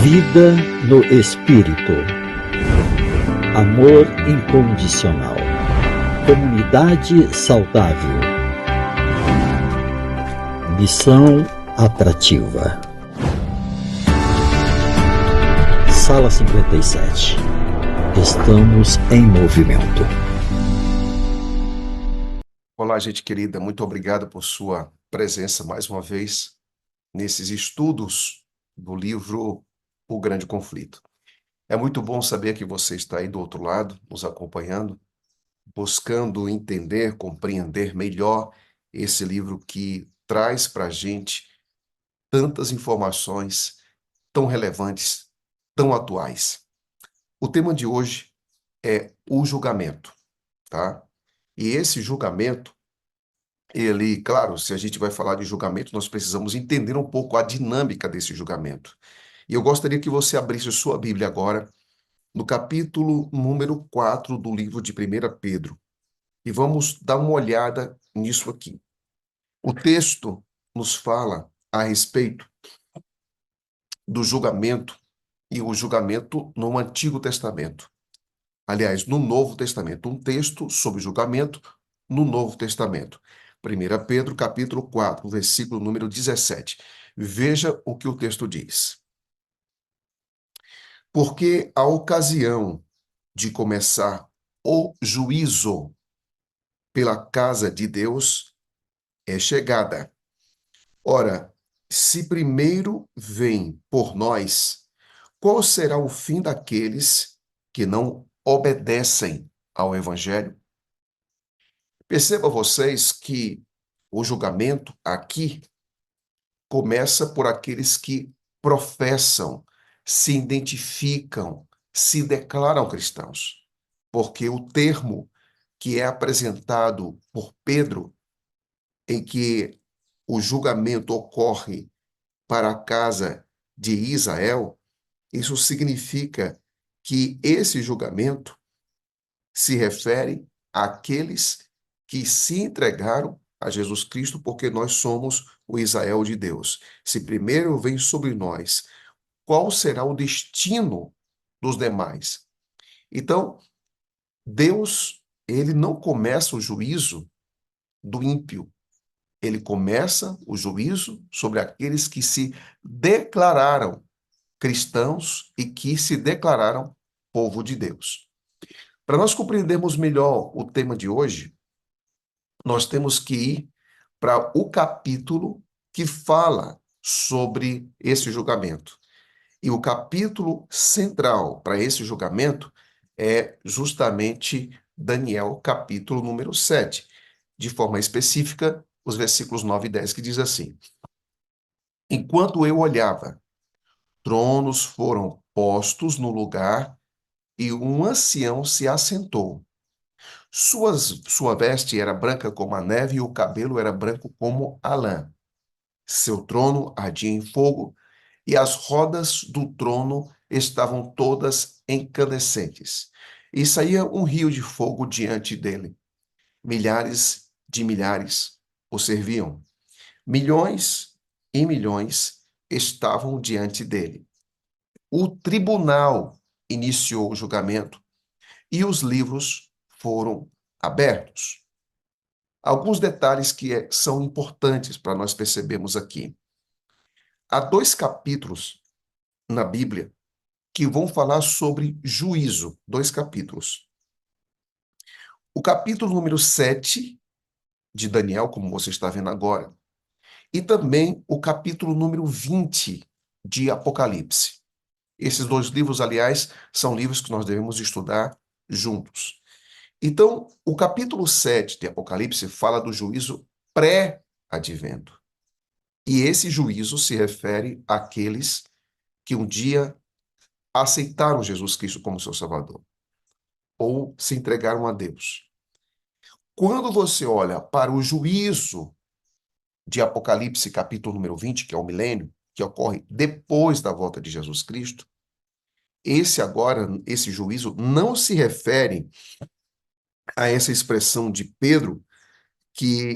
Vida no Espírito. Amor incondicional. Comunidade saudável. Missão atrativa. Sala 57. Estamos em movimento. Olá, gente querida, muito obrigado por sua presença mais uma vez nesses estudos do livro O Grande Conflito. É muito bom saber que você está aí do outro lado, nos acompanhando, buscando entender, compreender melhor esse livro que traz para a gente tantas informações tão relevantes, tão atuais. O tema de hoje é o julgamento, tá? E esse julgamento, ele, claro, se a gente vai falar de julgamento, nós precisamos entender um pouco a dinâmica desse julgamento. E eu gostaria que você abrisse sua Bíblia agora, no capítulo número 4 do livro de 1 Pedro. E vamos dar uma olhada nisso aqui. O texto nos fala a respeito do julgamento, e o julgamento no Antigo Testamento. Aliás, no Novo Testamento. Um texto sobre julgamento no Novo Testamento. 1 Pedro, capítulo 4, versículo número 17. Veja o que o texto diz. Porque a ocasião de começar o juízo pela casa de Deus é chegada. Ora, se primeiro vem por nós, qual será o fim daqueles que não obedecem ao Evangelho? Perceba vocês que o julgamento aqui começa por aqueles que professam, se identificam, se declaram cristãos. Porque o termo que é apresentado por Pedro, em que o julgamento ocorre para a casa de Israel, isso significa que esse julgamento se refere àqueles que se entregaram a Jesus Cristo, porque nós somos o Israel de Deus. Se primeiro vem sobre nós, qual será o destino dos demais? Então, Deus, ele não começa o juízo do ímpio. Ele começa o juízo sobre aqueles que se declararam cristãos e que se declararam povo de Deus. Para nós compreendermos melhor o tema de hoje, nós temos que ir para o capítulo que fala sobre esse julgamento. E o capítulo central para esse julgamento é justamente Daniel, capítulo número 7. De forma específica, os versículos 9 e 10, que diz assim: Enquanto eu olhava, tronos foram postos no lugar e um ancião se assentou. Sua veste era branca como a neve e o cabelo era branco como a lã. Seu trono ardia em fogo e as rodas do trono estavam todas incandescentes. E saía um rio de fogo diante dele. Milhares de milhares o serviam. Milhões e milhões estavam diante dele. O tribunal iniciou o julgamento e os livros foram abertos. Alguns detalhes que são importantes para nós percebermos aqui. Há 2 capítulos na Bíblia que vão falar sobre juízo, 2 capítulos. O capítulo número 7 de Daniel, como você está vendo agora, e também o capítulo número 20 de Apocalipse. Esses 2 livros, aliás, são livros que nós devemos estudar juntos. Então, o capítulo 7 de Apocalipse fala do juízo pré-advento. E esse juízo se refere àqueles que um dia aceitaram Jesus Cristo como seu Salvador, ou se entregaram a Deus. Quando você olha para o juízo de Apocalipse, capítulo número 20, que é o milênio, que ocorre depois da volta de Jesus Cristo, esse juízo não se refere a essa expressão de Pedro,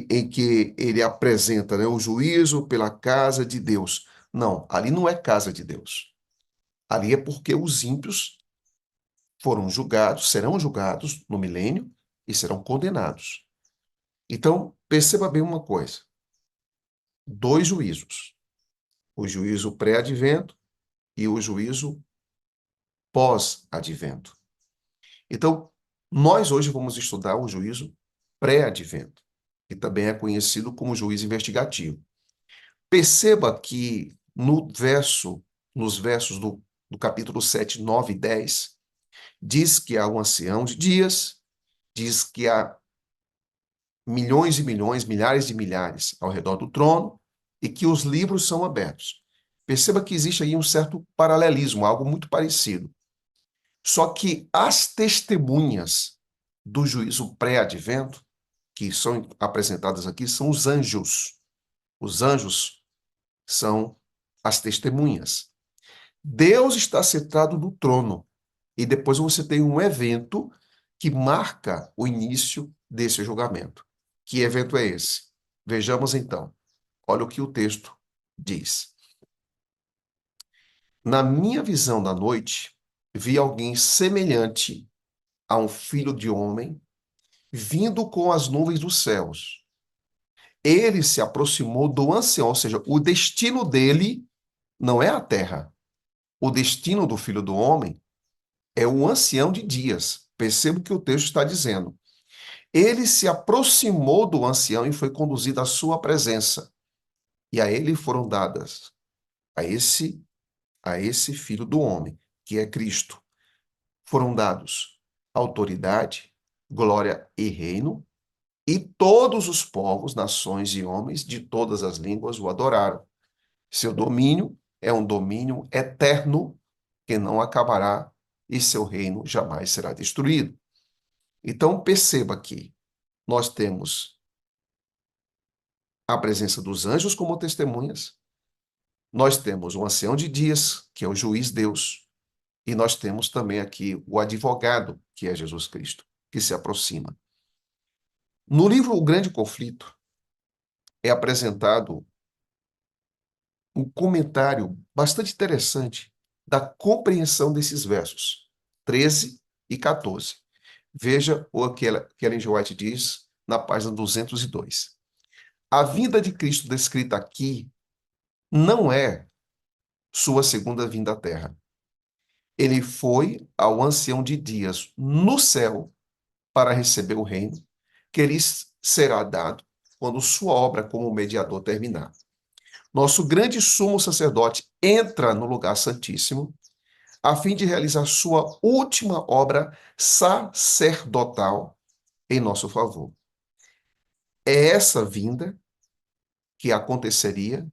em que ele apresenta, né, o juízo pela casa de Deus. Não, ali não é casa de Deus. Ali é porque os ímpios foram julgados, serão julgados no milênio e serão condenados. Então, perceba bem uma coisa: dois juízos, o juízo pré-advento e o juízo pós-advento. Então, nós hoje vamos estudar o juízo pré-advento, que também é conhecido como juízo investigativo. Perceba que nos versos do capítulo 7, 9 e 10, diz que há um ancião de dias, diz que há milhões e milhões, milhares de milhares ao redor do trono e que os livros são abertos. Perceba que existe aí um certo paralelismo, algo muito parecido. Só que as testemunhas do juízo pré-advento, que são apresentadas aqui, são os anjos. Os anjos são as testemunhas. Deus está sentado no trono. E depois você tem um evento que marca o início desse julgamento. Que evento é esse? Vejamos então. Olha o que o texto diz. Na minha visão da noite, vi alguém semelhante a um filho de homem vindo com as nuvens dos céus. Ele se aproximou do ancião, ou seja, o destino dele não é a terra. O destino do filho do homem é o ancião de dias. Perceba o que o texto está dizendo. Ele se aproximou do ancião e foi conduzido à sua presença. E a ele foram dadas, a esse filho do homem, que é Cristo, foram dados autoridade, glória e reino, e todos os povos, nações e homens de todas as línguas o adoraram. Seu domínio é um domínio eterno que não acabará e seu reino jamais será destruído. Então, perceba que nós temos a presença dos anjos como testemunhas, nós temos o ancião de dias, que é o juiz Deus, e nós temos também aqui o advogado, que é Jesus Cristo, que se aproxima. No livro O Grande Conflito, é apresentado um comentário bastante interessante da compreensão desses versos 13 e 14. Veja o que Ellen G. White diz na página 202. A vinda de Cristo descrita aqui não é sua segunda vinda à Terra. Ele foi ao ancião de dias no céu para receber o reino, que lhe será dado quando sua obra como mediador terminar. Nosso grande sumo sacerdote entra no lugar santíssimo a fim de realizar sua última obra sacerdotal em nosso favor. É essa vinda que aconteceria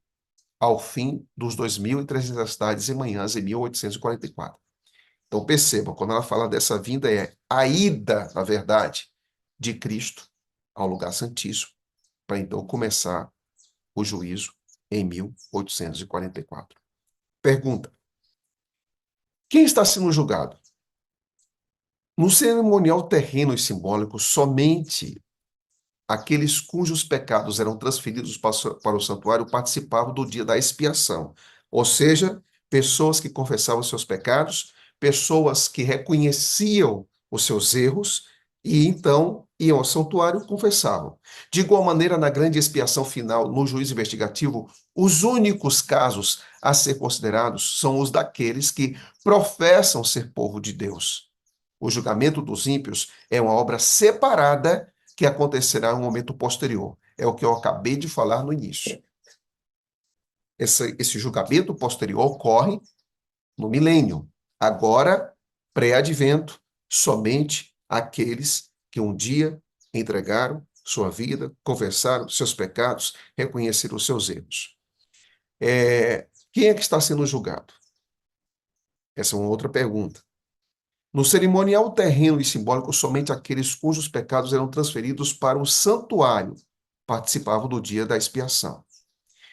ao fim dos 2.300 tardes e manhãs em 1844. Então percebam, quando ela fala dessa vinda, é a ida, na verdade, de Cristo ao lugar santíssimo, para então começar o juízo em 1844. Pergunta: quem está sendo julgado? No cerimonial terreno e simbólico, somente aqueles cujos pecados eram transferidos para o santuário participavam do dia da expiação. Ou seja, pessoas que confessavam seus pecados, pessoas que reconheciam os seus erros e então iam ao santuário e confessavam. De igual maneira, na grande expiação final, no juízo investigativo, os únicos casos a ser considerados são os daqueles que professam ser povo de Deus. O julgamento dos ímpios é uma obra separada que acontecerá em um momento posterior. É o que eu acabei de falar no início. Esse julgamento posterior ocorre no milênio. Agora, pré-advento, somente aqueles que um dia entregaram sua vida, confessaram seus pecados, reconheceram os seus erros. Quem é que está sendo julgado? Essa é uma outra pergunta. No cerimonial terreno e simbólico, somente aqueles cujos pecados eram transferidos para o santuário participavam do dia da expiação.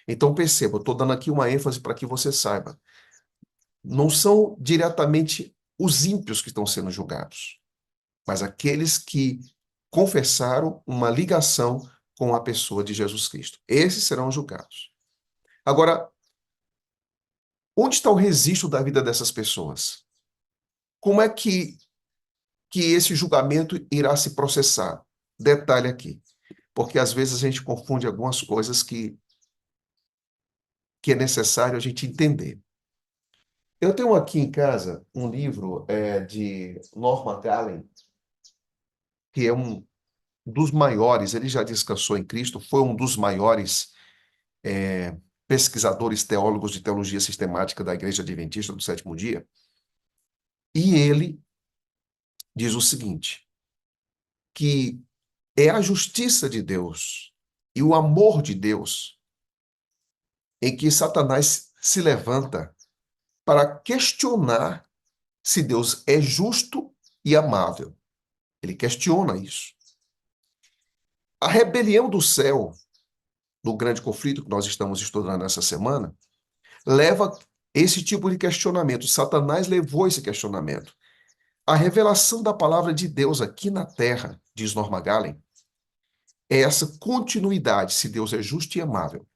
Então, perceba, eu estou dando aqui uma ênfase para que você saiba. Não são diretamente os ímpios que estão sendo julgados, mas aqueles que confessaram uma ligação com a pessoa de Jesus Cristo. Esses serão julgados. Agora, Onde está o registro da vida dessas pessoas? Como é que esse julgamento irá se processar? Detalhe aqui, porque às vezes a gente confunde algumas coisas que é necessário a gente entender. Eu tenho aqui em casa um livro de Norman Galen, que é um dos maiores, ele já descansou em Cristo, foi um dos maiores pesquisadores teólogos de teologia sistemática da Igreja Adventista do Sétimo Dia, e ele diz o seguinte, que é a justiça de Deus e o amor de Deus em que Satanás se levanta para questionar se Deus é justo e amável. Ele questiona isso. A rebelião do céu, do grande conflito que nós estamos estudando essa semana, leva esse tipo de questionamento. Satanás levou esse questionamento. A revelação da palavra de Deus aqui na terra, diz Norma Galen, é essa continuidade, se Deus é justo e amável.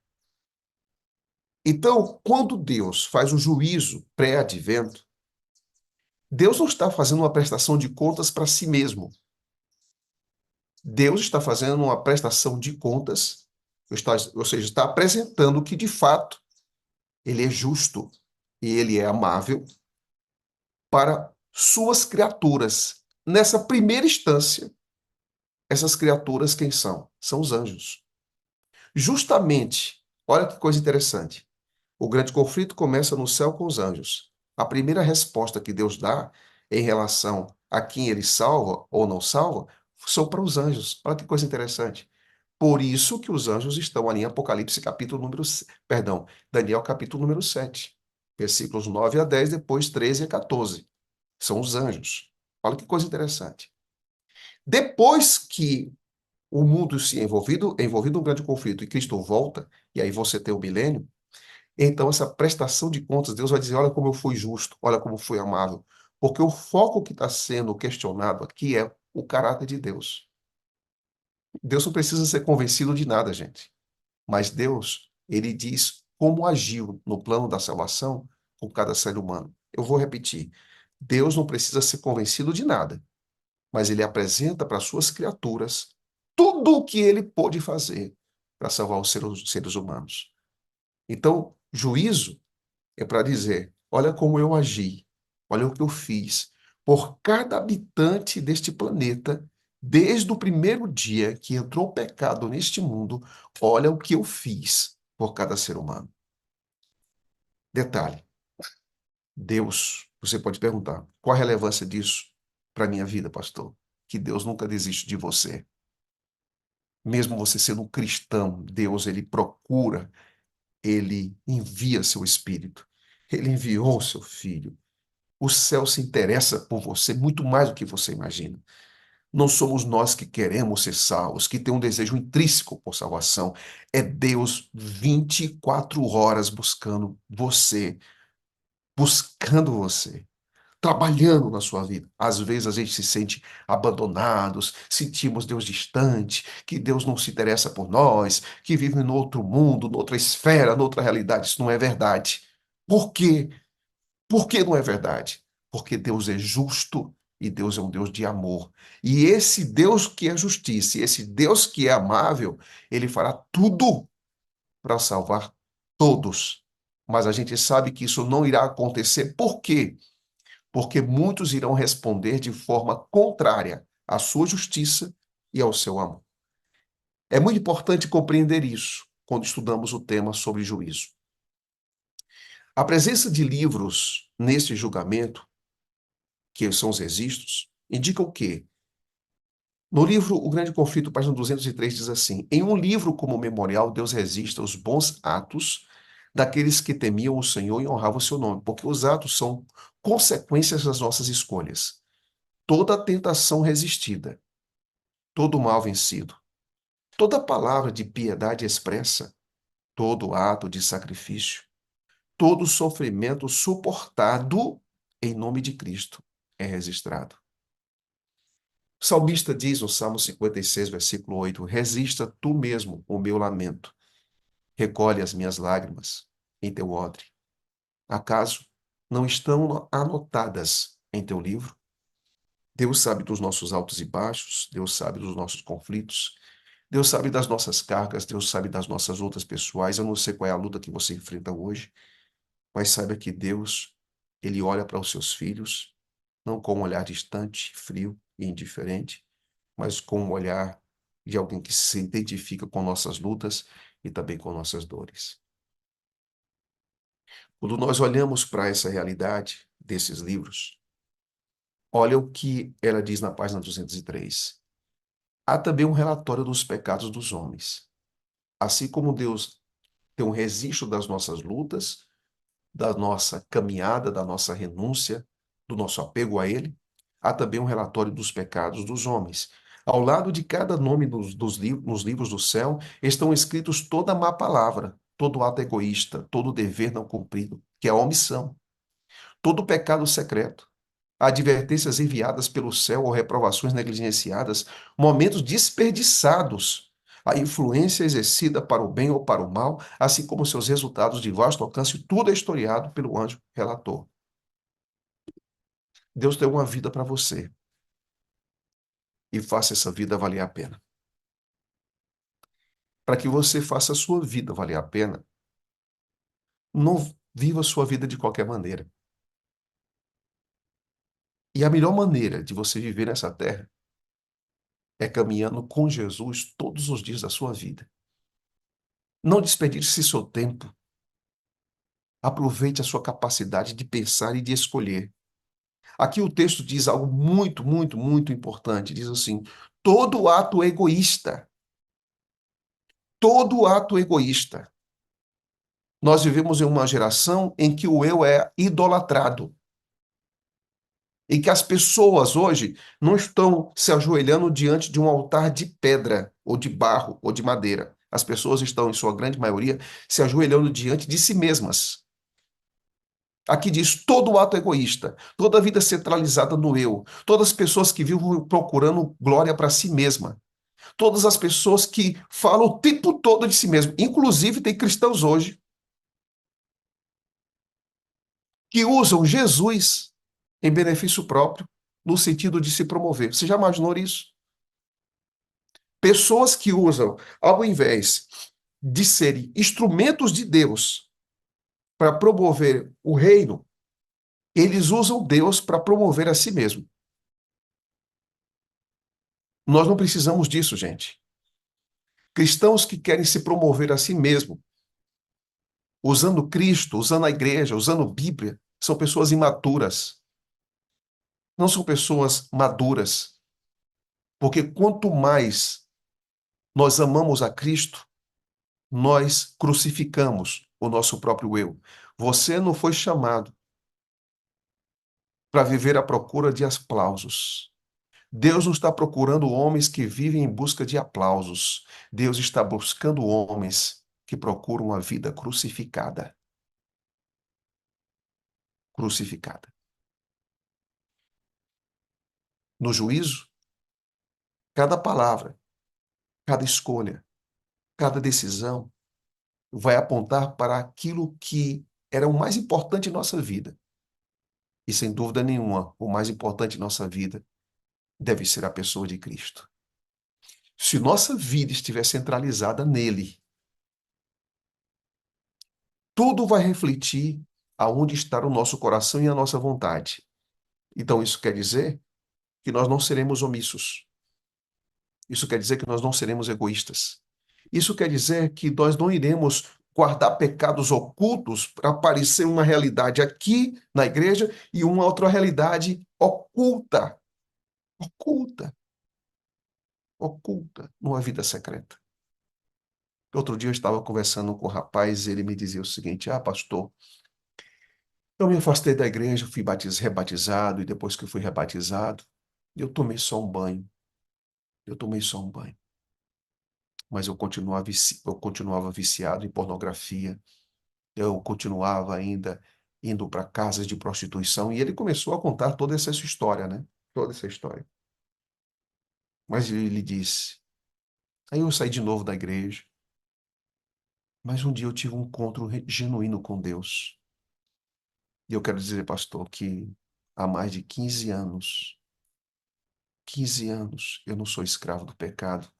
Então, quando Deus faz o juízo pré-advento, Deus não está fazendo uma prestação de contas para si mesmo. Deus está fazendo uma prestação de contas, ou seja, está apresentando que, de fato, ele é justo e ele é amável para suas criaturas. Nessa primeira instância, essas criaturas quem são? São os anjos. Justamente, olha que coisa interessante. O grande conflito começa no céu com os anjos. A primeira resposta que Deus dá em relação a quem ele salva ou não salva são para os anjos. Olha que coisa interessante. Por isso que os anjos estão ali em Apocalipse capítulo número, perdão, Daniel capítulo número 7, versículos 9 a 10, depois 13 a 14. São os anjos. Olha que coisa interessante. Depois que o mundo se envolvido num grande conflito e Cristo volta, e aí você tem o milênio, então essa prestação de contas, Deus vai dizer, olha como eu fui justo, olha como fui amável. Porque o foco que está sendo questionado aqui é o caráter de Deus. Deus não precisa ser convencido de nada, gente. Mas Deus, ele diz como agiu no plano da salvação com cada ser humano. Eu vou repetir. Deus não precisa ser convencido de nada, mas ele apresenta para suas criaturas tudo o que ele pôde fazer para salvar os seres humanos. Então, juízo é para dizer: olha como eu agi, olha o que eu fiz por cada habitante deste planeta, desde o primeiro dia que entrou o pecado neste mundo, olha o que eu fiz por cada ser humano. Detalhe: Deus, você pode perguntar, qual a relevância disso para a minha vida, pastor? Que Deus nunca desiste de você. Mesmo você sendo um cristão, Deus, ele procura, ele envia seu Espírito. Ele enviou o seu Filho. O céu se interessa por você muito mais do que você imagina. Não somos nós que queremos ser salvos, que tem um desejo intrínseco por salvação. É Deus 24 horas buscando você, trabalhando na sua vida. Às vezes a gente se sente abandonados, sentimos Deus distante, que Deus não se interessa por nós, que vive no outro mundo, noutra esfera, noutra realidade. Isso não é verdade. Por quê? Por que não é verdade? Porque Deus é justo e Deus é um Deus de amor. E esse Deus que é justiça, e esse Deus que é amável, ele fará tudo para salvar todos. Mas a gente sabe que isso não irá acontecer. Por quê? Porque muitos irão responder de forma contrária à sua justiça e ao seu amor. É muito importante compreender isso quando estudamos o tema sobre juízo. A presença de livros nesse julgamento, que são os registros, indica o quê? No livro O Grande Conflito, página 203, diz assim: em um livro como memorial, Deus registra os bons atos daqueles que temiam o Senhor e honravam o seu nome, porque os atos são consequências das nossas escolhas. Toda tentação resistida, todo mal vencido, toda palavra de piedade expressa, todo ato de sacrifício, todo sofrimento suportado em nome de Cristo é registrado. O salmista diz no Salmo 56, versículo 8: resista tu mesmo o meu lamento, recolhe as minhas lágrimas em teu odre. Acaso não estão anotadas em teu livro? Deus sabe dos nossos altos e baixos, Deus sabe dos nossos conflitos, Deus sabe das nossas cargas, Deus sabe das nossas lutas pessoais. Eu não sei qual é a luta que você enfrenta hoje, mas saiba que Deus, Ele olha para os seus filhos, não com um olhar distante, frio e indiferente, mas com um olhar de alguém que se identifica com nossas lutas e também com nossas dores. Quando nós olhamos para essa realidade desses livros, olha o que ela diz na página 203. Há também um relatório dos pecados dos homens. Assim como Deus tem um registro das nossas lutas, da nossa caminhada, da nossa renúncia, do nosso apego a Ele, há também um relatório dos pecados dos homens. Ao lado de cada nome nos livros do céu, estão escritos toda má palavra, todo ato egoísta, todo dever não cumprido, que é a omissão, todo pecado secreto, advertências enviadas pelo céu ou reprovações negligenciadas, momentos desperdiçados, a influência exercida para o bem ou para o mal, assim como seus resultados de vasto alcance, tudo é historiado pelo anjo relator. Deus deu uma vida para você e faça essa vida valer a pena. Para que você faça a sua vida valer a pena, não viva a sua vida de qualquer maneira. E a melhor maneira de você viver nessa terra é caminhando com Jesus todos os dias da sua vida. Não desperdice seu tempo. Aproveite a sua capacidade de pensar e de escolher. Aqui o texto diz algo muito, muito, muito importante. Diz assim: todo ato egoísta, todo ato egoísta. Nós vivemos em uma geração em que o eu é idolatrado. Em que as pessoas hoje não estão se ajoelhando diante de um altar de pedra, ou de barro, ou de madeira. As pessoas estão, em sua grande maioria, se ajoelhando diante de si mesmas. Aqui diz todo ato egoísta, toda vida centralizada no eu, todas as pessoas que vivem procurando glória para si mesma, todas as pessoas que falam o tempo todo de si mesmo. Inclusive, tem cristãos hoje que usam Jesus em benefício próprio, no sentido de se promover. Você já imaginou isso? Pessoas que usam, ao invés de serem instrumentos de Deus para promover o reino, eles usam Deus para promover a si mesmo. Nós não precisamos disso, gente. Cristãos que querem se promover a si mesmo, usando Cristo, usando a igreja, usando Bíblia, são pessoas imaturas. Não são pessoas maduras. Porque quanto mais nós amamos a Cristo, nós crucificamos o nosso próprio eu. Você não foi chamado para viver à procura de aplausos. Deus não está procurando homens que vivem em busca de aplausos. Deus está buscando homens que procuram uma vida crucificada. Crucificada. No juízo, cada palavra, cada escolha, cada decisão vai apontar para aquilo que era o mais importante em nossa vida. E sem dúvida nenhuma, o mais importante em nossa vida deve ser a pessoa de Cristo. Se nossa vida estiver centralizada nele, tudo vai refletir aonde está o nosso coração e a nossa vontade. Então, isso quer dizer que nós não seremos omissos. Isso quer dizer que nós não seremos egoístas. Isso quer dizer que nós não iremos guardar pecados ocultos para aparecer uma realidade aqui na igreja e uma outra realidade oculta, oculta, oculta numa vida secreta. Outro dia eu estava conversando com um rapaz e ele me dizia o seguinte: pastor, eu me afastei da igreja, fui rebatizado e depois que eu fui rebatizado, eu tomei só um banho. Eu tomei só um banho. Mas eu continuava viciado em pornografia. Eu continuava ainda indo para casas de prostituição. E ele começou a contar toda essa história, né? Toda essa história. Mas ele disse: aí eu saí de novo da igreja. Mas um dia eu tive um encontro genuíno com Deus. E eu quero dizer, pastor, que há mais de 15 anos, eu não sou escravo do pecado,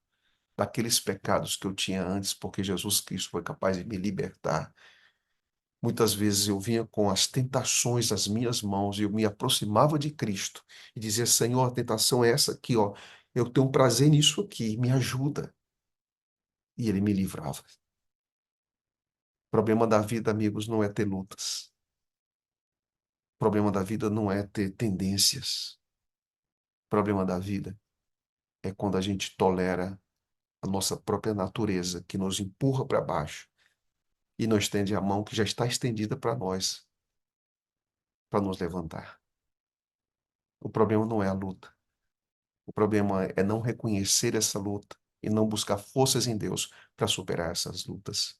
daqueles pecados que eu tinha antes, porque Jesus Cristo foi capaz de me libertar. Muitas vezes eu vinha com as tentações nas minhas mãos e eu me aproximava de Cristo e dizia: Senhor, a tentação é essa aqui, ó. Eu tenho prazer nisso aqui, me ajuda. E ele me livrava. O problema da vida, amigos, não é ter lutas. O problema da vida não é ter tendências. O problema da vida é quando a gente tolera a nossa própria natureza, que nos empurra para baixo e não estende a mão que já está estendida para nós, para nos levantar. O problema não é a luta. O problema é não reconhecer essa luta e não buscar forças em Deus para superar essas lutas.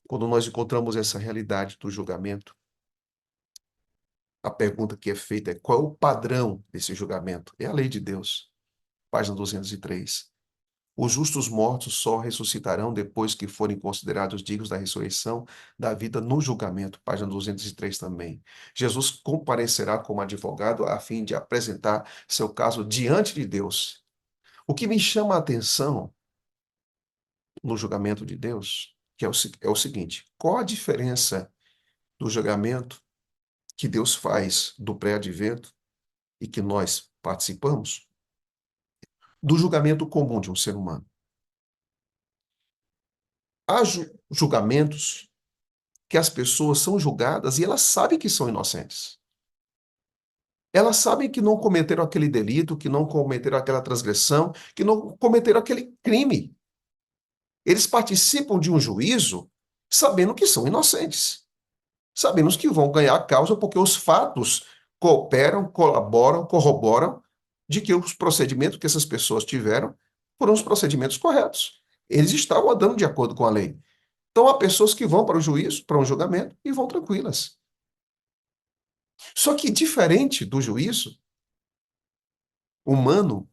Quando nós encontramos essa realidade do julgamento, a pergunta que é feita é: qual é o padrão desse julgamento? É a lei de Deus. Página 203. Os justos mortos só ressuscitarão depois que forem considerados dignos da ressurreição da vida no julgamento. Página 203 também. Jesus comparecerá como advogado a fim de apresentar seu caso diante de Deus. O que me chama a atenção no julgamento de Deus é o seguinte: qual a diferença do julgamento que Deus faz do pré-advento e que nós participamos do julgamento comum de um ser humano? Há julgamentos que as pessoas são julgadas e elas sabem que são inocentes. Elas sabem que não cometeram aquele delito, que não cometeram aquela transgressão, que não cometeram aquele crime. Eles participam de um juízo sabendo que são inocentes. Sabemos que vão ganhar a causa porque os fatos cooperam, colaboram, corroboram de que os procedimentos que essas pessoas tiveram foram os procedimentos corretos. Eles estavam andando de acordo com a lei. Então, há pessoas que vão para o juízo, para um julgamento, e vão tranquilas. Só que, diferente do juízo humano,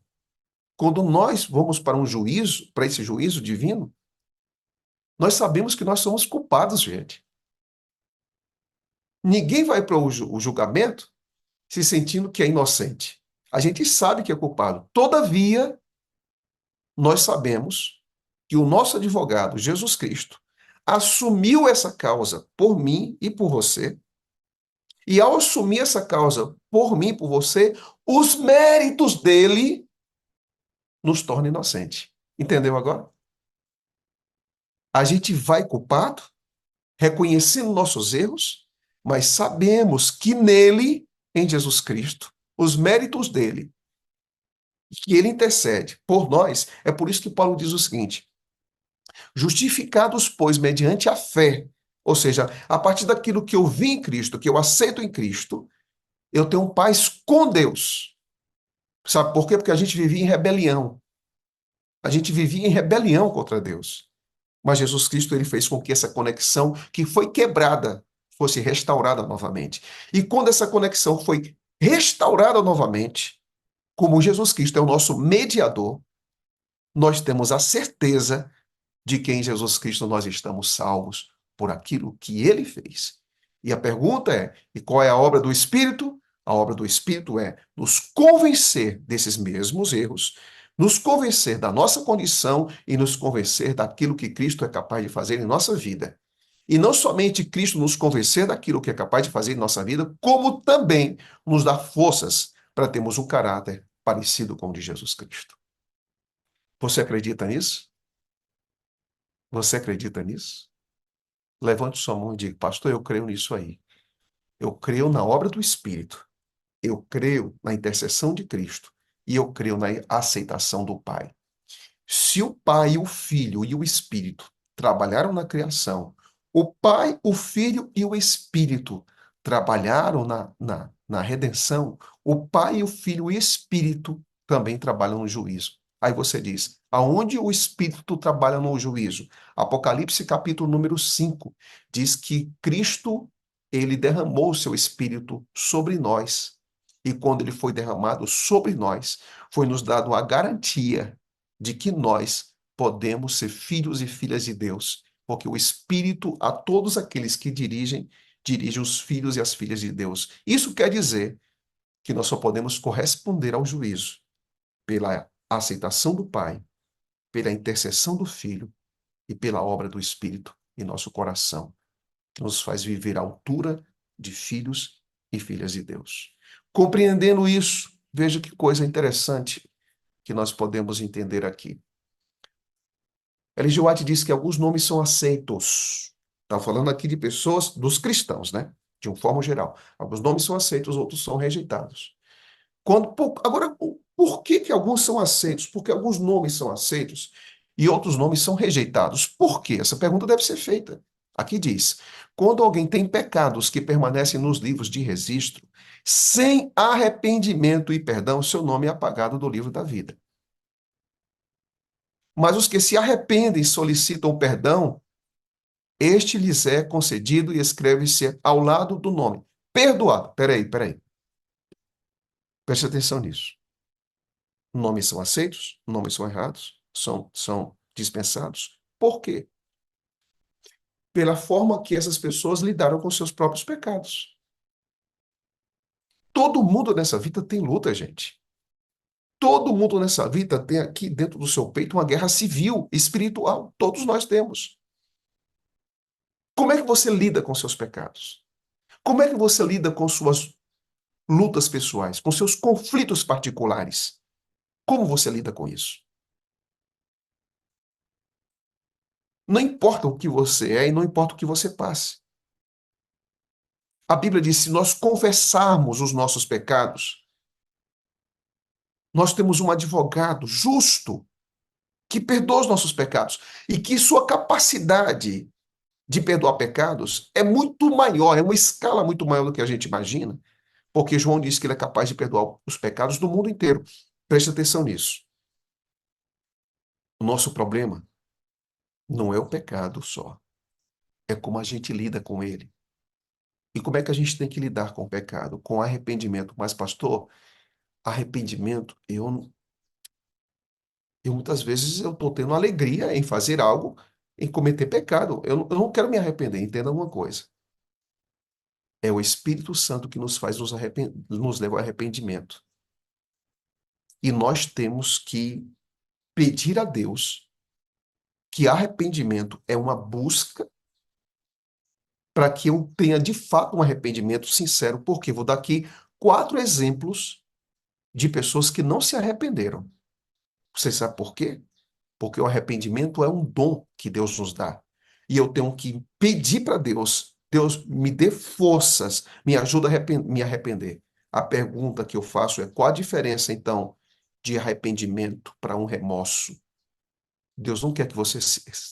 quando nós vamos para um juízo, para esse juízo divino, nós sabemos que nós somos culpados, gente. Ninguém vai para o julgamento se sentindo que é inocente. A gente sabe que é culpado. Todavia, nós sabemos que o nosso advogado, Jesus Cristo, assumiu essa causa por mim e por você. E ao assumir essa causa por mim e por você, os méritos dele nos tornam inocente. Entendeu agora? A gente vai culpado, reconhecendo nossos erros, mas sabemos que nele, em Jesus Cristo, os méritos dele, que ele intercede por nós, é por isso que Paulo diz o seguinte: justificados, pois, mediante a fé, ou seja, a partir daquilo que eu vi em Cristo, que eu aceito em Cristo, eu tenho paz com Deus. Sabe por quê? Porque a gente vivia em rebelião. A gente vivia em rebelião contra Deus. Mas Jesus Cristo, ele fez com que essa conexão que foi quebrada fosse restaurada novamente. E quando essa conexão foi restaurada novamente, como Jesus Cristo é o nosso mediador, nós temos a certeza de que em Jesus Cristo nós estamos salvos por aquilo que ele fez. E a pergunta é: e qual é a obra do Espírito? A obra do Espírito é nos convencer desses mesmos erros, nos convencer da nossa condição e nos convencer daquilo que Cristo é capaz de fazer em nossa vida. E não somente Cristo nos convencer daquilo que é capaz de fazer em nossa vida, como também nos dar forças para termos um caráter parecido com o de Jesus Cristo. Você acredita nisso? Você acredita nisso? Levante sua mão e diga: pastor, eu creio nisso aí. Eu creio na obra do Espírito. Eu creio na intercessão de Cristo. E eu creio na aceitação do Pai. Se o Pai, o Filho e o Espírito trabalharam na criação, o Pai, o Filho e o Espírito trabalharam na redenção, o Pai, o Filho e o Espírito também trabalham no juízo. Aí você diz: aonde o Espírito trabalha no juízo? Apocalipse capítulo número 5 diz que Cristo, ele derramou o seu Espírito sobre nós. E quando ele foi derramado sobre nós, foi nos dado a garantia de que nós podemos ser filhos e filhas de Deus, porque o Espírito, a todos aqueles que dirigem, dirige os filhos e as filhas de Deus. Isso quer dizer que nós só podemos corresponder ao juízo pela aceitação do Pai, pela intercessão do Filho e pela obra do Espírito em nosso coração, que nos faz viver à altura de filhos e filhas de Deus. Compreendendo isso, veja que coisa interessante que nós podemos entender aqui. Ellen G. White diz que alguns nomes são aceitos. Está falando aqui de pessoas, dos cristãos, né? De uma forma geral. Alguns nomes são aceitos, outros são rejeitados. Agora, por que que alguns são aceitos? Porque alguns nomes são aceitos e outros nomes são rejeitados. Por quê? Essa pergunta deve ser feita. Aqui diz: quando alguém tem pecados que permanecem nos livros de registro, sem arrependimento e perdão, seu nome é apagado do livro da vida. Mas os que se arrependem e solicitam perdão, este lhes é concedido e escreve-se ao lado do nome. Perdoado. Peraí. Preste atenção nisso. Nomes são aceitos, nomes são errados, são dispensados. Por quê? Pela forma que essas pessoas lidaram com seus próprios pecados. Todo mundo nessa vida tem luta, gente. Todo mundo nessa vida tem aqui dentro do seu peito uma guerra civil, espiritual. Todos nós temos. Como é que você lida com seus pecados? Como é que você lida com suas lutas pessoais, com seus conflitos particulares? Como você lida com isso? Não importa o que você é e não importa o que você passe. A Bíblia diz: se nós confessarmos os nossos pecados, nós temos um advogado justo que perdoa os nossos pecados e que sua capacidade de perdoar pecados é muito maior, é uma escala muito maior do que a gente imagina, porque João diz que ele é capaz de perdoar os pecados do mundo inteiro. Preste atenção nisso. O nosso problema não é o pecado só, é como a gente lida com ele. E como é que a gente tem que lidar com o pecado? Com arrependimento. Mas, pastor, arrependimento, eu muitas vezes eu estou tendo alegria em fazer algo, em cometer pecado. Eu não quero me arrepender, entenda uma coisa. É o Espírito Santo que nos faz nos levar ao arrependimento. E nós temos que pedir a Deus que arrependimento é uma busca para que eu tenha de fato um arrependimento sincero, porque vou dar aqui 4 exemplos de pessoas que não se arrependeram. Você sabe por quê? Porque o arrependimento é um dom que Deus nos dá. E eu tenho que pedir para Deus, Deus me dê forças, me ajuda a me arrepender. A pergunta que eu faço é: qual a diferença, então, de arrependimento para um remorso? Deus não quer que você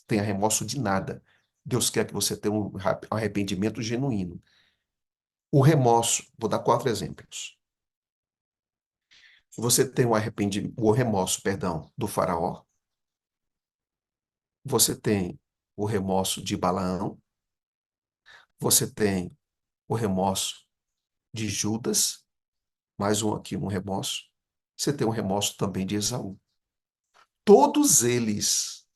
tenha remorso de nada. Deus quer que você tenha um arrependimento genuíno. O remorso, vou dar 4 exemplos. Você tem o remorso, perdão, do faraó. Você tem o remorso de Balaão. Você tem o remorso de Judas. Mais um aqui, um remorso. Você tem o remorso também de Esaú. Todos eles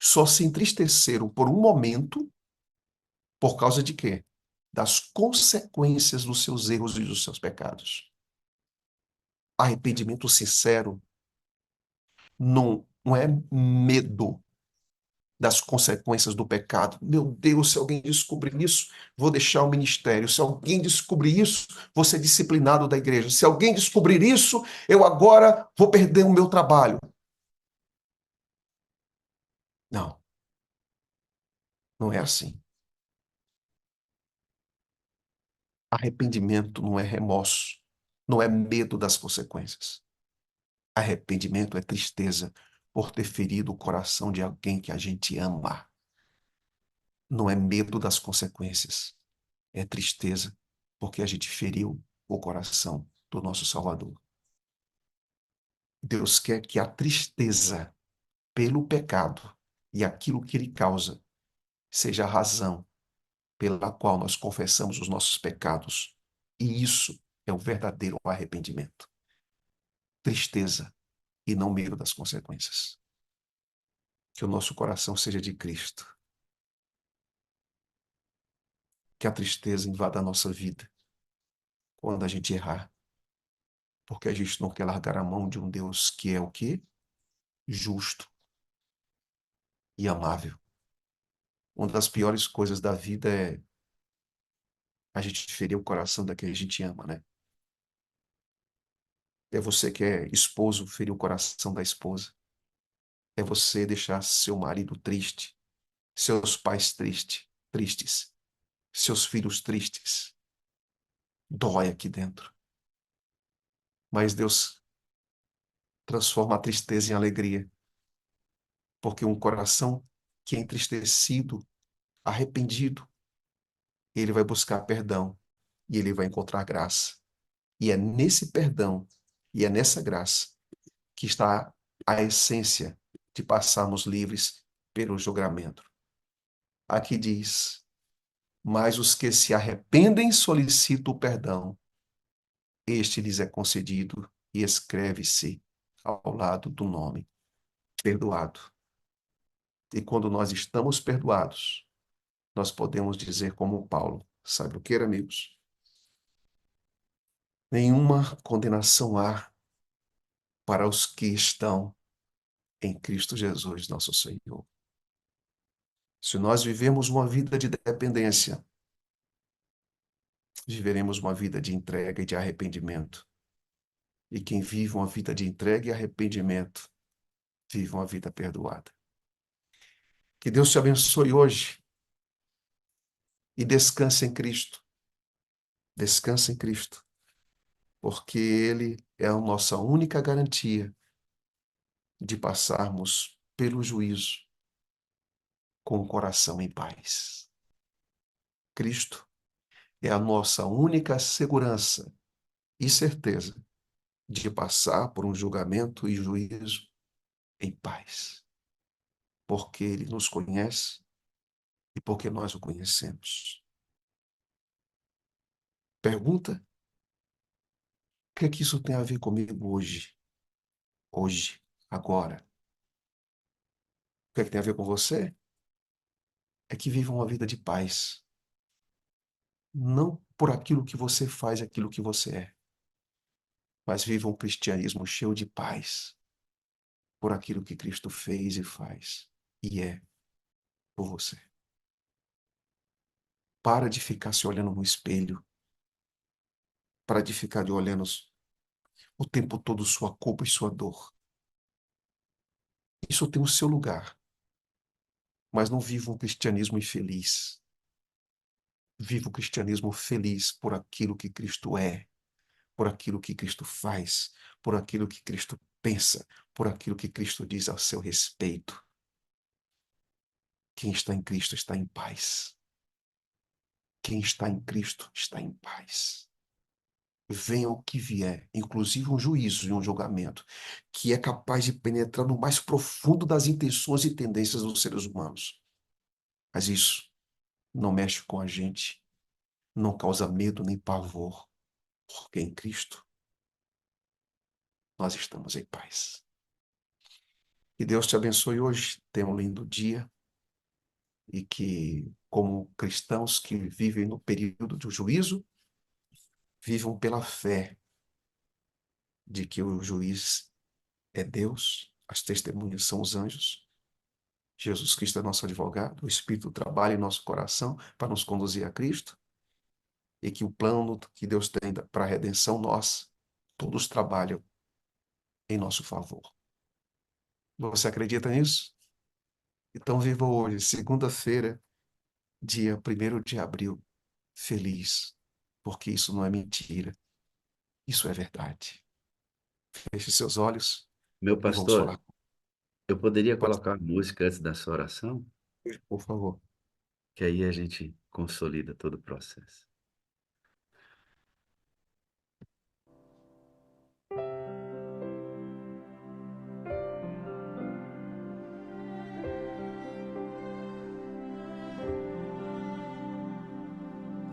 só se entristeceram por um momento por causa de quê? Das consequências dos seus erros e dos seus pecados. Arrependimento sincero não é medo das consequências do pecado. Meu Deus, se alguém descobrir isso, vou deixar o ministério. Se alguém descobrir isso, vou ser disciplinado da igreja. Se alguém descobrir isso, eu agora vou perder o meu trabalho. Não, não é assim. Arrependimento não é remorso, não é medo das consequências. Arrependimento é tristeza por ter ferido o coração de alguém que a gente ama. Não é medo das consequências, é tristeza porque a gente feriu o coração do nosso Salvador. Deus quer que a tristeza pelo pecado e aquilo que ele causa seja a razão pela qual nós confessamos os nossos pecados. E isso é o verdadeiro arrependimento. Tristeza e não medo das consequências. Que o nosso coração seja de Cristo. que a tristeza invada a nossa vida quando a gente errar, porque a gente não quer largar a mão de um Deus que é o quê? Justo e amável. Uma das piores coisas da vida é a gente ferir o coração da quem a gente ama, né? É você que é esposo ferir o coração da esposa. É você deixar seu marido triste, seus pais tristes, seus filhos tristes. Dói aqui dentro. Mas Deus transforma a tristeza em alegria, porque um coração que é entristecido, arrependido, ele vai buscar perdão e ele vai encontrar graça. E é nesse perdão e é nessa graça que está a essência de passarmos livres pelo julgamento. Aqui diz: mas os que se arrependem solicitam o perdão, este lhes é concedido e escreve-se ao lado do nome perdoado. E quando nós estamos perdoados, nós podemos dizer como Paulo, sabe o que, amigos? Nenhuma condenação há para os que estão em Cristo Jesus, nosso Senhor. Se nós vivemos uma vida de dependência, viveremos uma vida de entrega e de arrependimento. E quem vive uma vida de entrega e arrependimento, vive uma vida perdoada. Que Deus te abençoe hoje e descanse em Cristo. Descanse em Cristo, porque Ele é a nossa única garantia de passarmos pelo juízo com o coração em paz. Cristo é a nossa única segurança e certeza de passar por um julgamento e juízo em paz, porque Ele nos conhece e porque nós o conhecemos. Pergunta: o que é que isso tem a ver comigo hoje? Hoje, agora. O que é que tem a ver com você? É que viva uma vida de paz. Não por aquilo que você faz, aquilo que você é, mas viva um cristianismo cheio de paz por aquilo que Cristo fez e faz e é por você. Para de ficar se olhando no espelho. Para de ficar de olhando o tempo todo sua culpa e sua dor. Isso tem o seu lugar, mas não viva um cristianismo infeliz. Viva o cristianismo feliz por aquilo que Cristo é, por aquilo que Cristo faz, por aquilo que Cristo pensa, por aquilo que Cristo diz ao seu respeito. Quem está em Cristo está em paz. Quem está em Cristo está em paz. Venha o que vier, inclusive um juízo e um julgamento, que é capaz de penetrar no mais profundo das intenções e tendências dos seres humanos. Mas isso não mexe com a gente, não causa medo nem pavor, porque em Cristo nós estamos em paz. Que Deus te abençoe hoje, tenha um lindo dia e que, como cristãos que vivem no período do juízo, vivam pela fé de que o juiz é Deus, as testemunhas são os anjos, Jesus Cristo é nosso advogado, o Espírito trabalha em nosso coração para nos conduzir a Cristo e que o plano que Deus tem para a redenção nossa, todos trabalham em nosso favor. Você acredita nisso? Então viva hoje, segunda-feira, dia 1º de abril, feliz, porque isso não é mentira, isso é verdade. Feche seus olhos Meu e vamos pastor, falar. eu poderia Pode, colocar música antes da sua oração? por favor. Que aí a gente consolida todo o processo.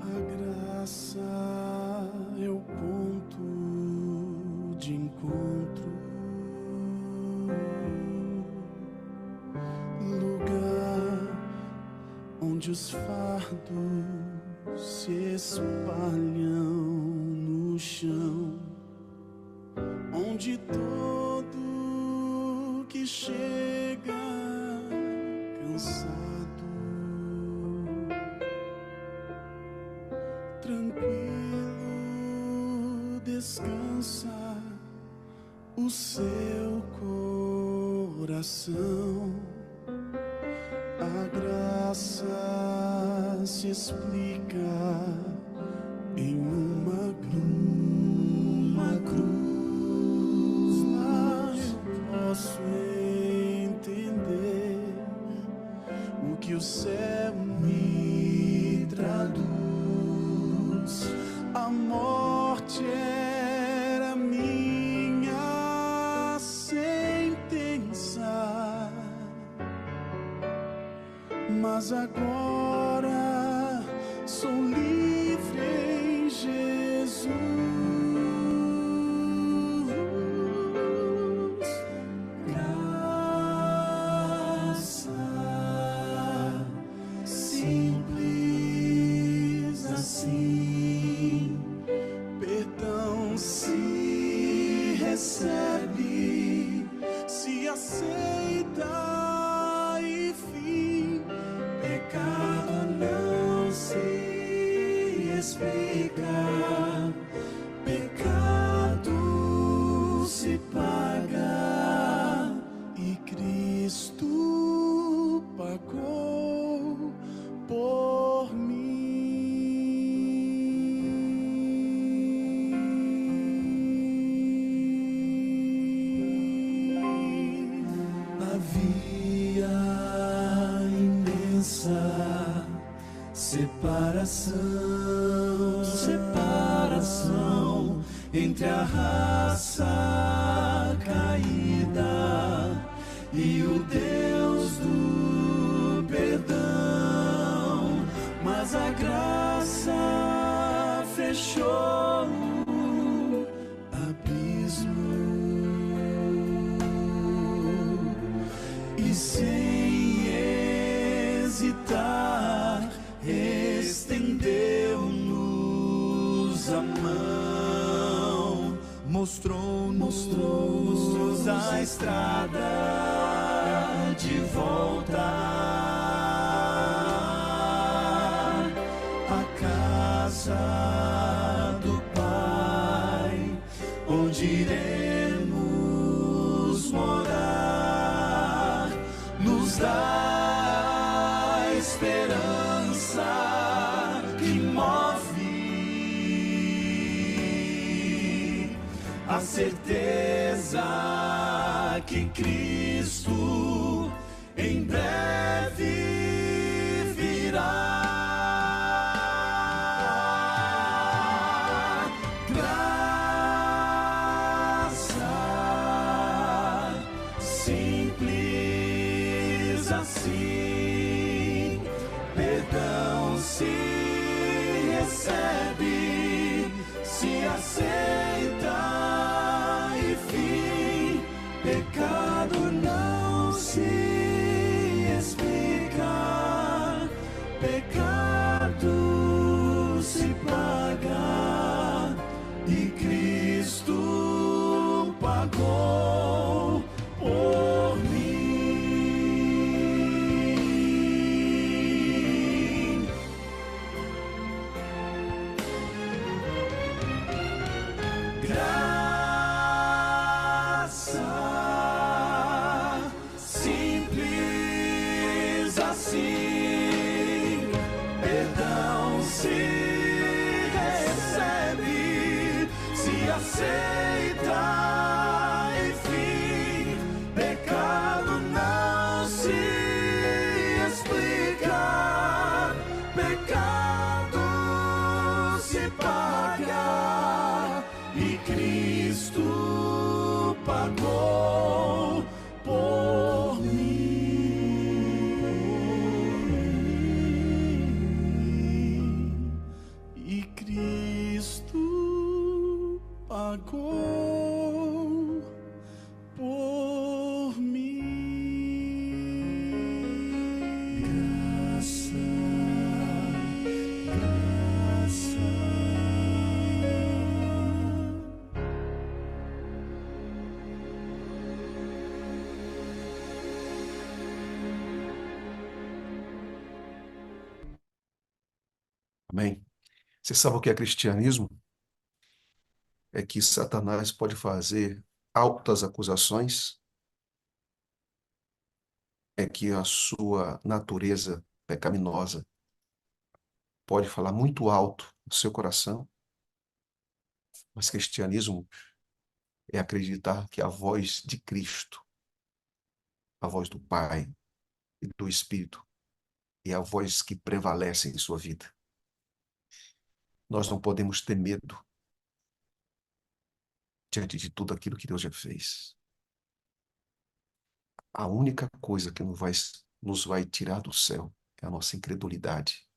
A graça é o ponto de encontro, lugar onde os fardos se espalham no chão, onde todo que chega cansado, tranquilo, descansa o seu coração. A graça se explica em uma cruz. Mas eu posso entender o que o céu me traduz. A morte era minha sentença, mas agora sou livre em Jesus. Graça simples assim, perdão se recebe, se aceita e fim. Pecado não se explica, pecado se paga, e Cristo pagou por mim. Havia imensa separação entre a raça caída e o Deus do perdão, mas a graça fechou o abismo e sem hesitar estendeu-nos a mão, mostrou-nos a estrada de volta à casa do Pai, onde iremos morar, nos dá esperança que move, a certeza que Cristo em breve virá. Graça simples assim, perdão se recebe, se aceita e fim. Pecado não se explica, pecado se paga, e Cristo pagou por mim. Graça simples assim, perdão se recebe, se aceita e fim. Pecado não se explica, pecado se paga, e Cristo pagou por mim, e Cristo pagou por mim. Graça Amém? Você sabe o que é cristianismo? É que Satanás pode fazer altas acusações, é que a sua natureza pecaminosa pode falar muito alto no seu coração, mas cristianismo é acreditar que a voz de Cristo, a voz do Pai e do Espírito, é a voz que prevalece em sua vida. Nós não podemos ter medo diante de tudo aquilo que Deus já fez. A única coisa que nos vai tirar do céu é a nossa incredulidade.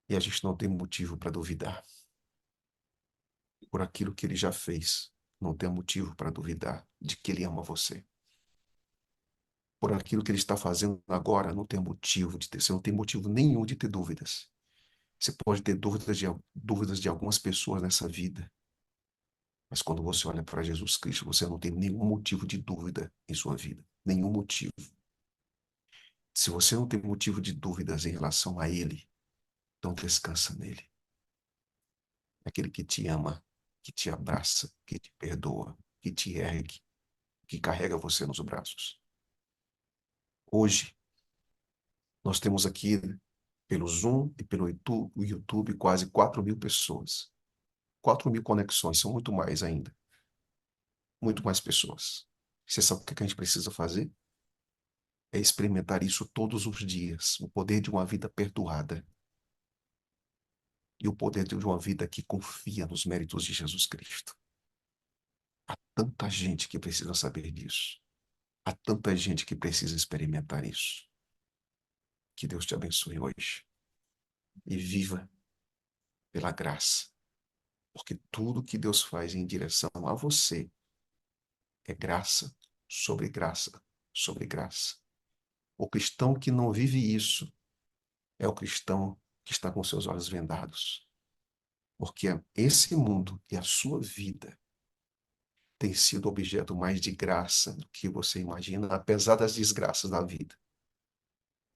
E a gente não tem motivo para duvidar. Por aquilo que ele já fez, não tem motivo para duvidar de que ele ama você. Por aquilo que ele está fazendo agora, não tem motivo de ter, você não tem motivo nenhum de ter dúvidas. Você pode ter dúvidas de algumas pessoas nessa vida, mas quando você olha para Jesus Cristo, você não tem nenhum motivo de dúvida em sua vida. Nenhum motivo. Se você não tem motivo de dúvidas em relação a Ele, então descansa nele. Aquele que te ama, que te abraça, que te perdoa, que te ergue, que carrega você nos braços. Hoje, nós temos aqui, pelo Zoom e pelo YouTube, quase 4.000 pessoas. 4.000 conexões, são muito mais ainda. Muito mais pessoas. Você sabe o que a gente precisa fazer? É experimentar isso todos os dias. O poder de uma vida perdoada. E o poder de uma vida que confia nos méritos de Jesus Cristo. Há tanta gente que precisa saber disso. Há tanta gente que precisa experimentar isso. Que Deus te abençoe hoje. E viva pela graça. Porque tudo que Deus faz em direção a você é graça sobre graça sobre graça. O cristão que não vive isso é o cristão que está com seus olhos vendados. Porque esse mundo e a sua vida tem sido objeto mais de graça do que você imagina, apesar das desgraças da vida.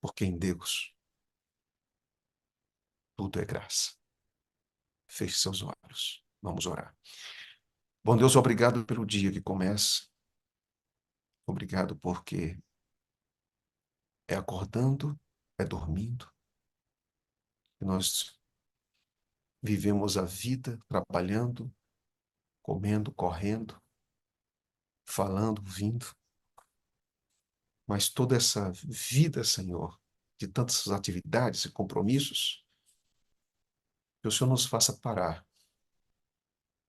Porque em Deus tudo é graça. Feche seus olhos. Vamos orar. Bom Deus, obrigado pelo dia que começa. Obrigado porque é acordando, é dormindo. E nós vivemos a vida trabalhando, comendo, correndo, falando, vindo. Mas toda essa vida, Senhor, de tantas atividades e compromissos, que o Senhor nos faça parar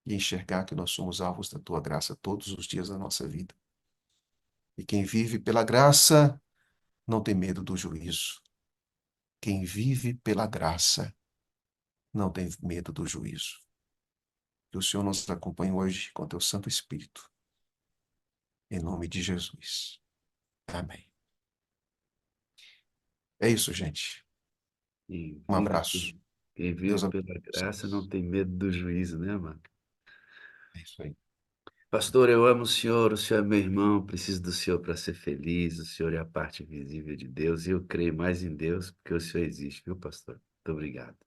e enxergar que nós somos alvos da Tua graça todos os dias da nossa vida. E quem vive pela graça não tem medo do juízo. Quem vive pela graça não tem medo do juízo. Que o Senhor nos acompanhe hoje com Teu Santo Espírito. Em nome de Jesus. Amém. É isso, gente. Um abraço. Quem Deus vive pela graça não abençoe. tem medo do juízo, né, mano? É isso aí. Pastor, eu amo o Senhor é meu irmão, preciso do Senhor para ser feliz, o Senhor é a parte visível de Deus e eu creio mais em Deus porque o Senhor existe, viu, pastor? Muito obrigado.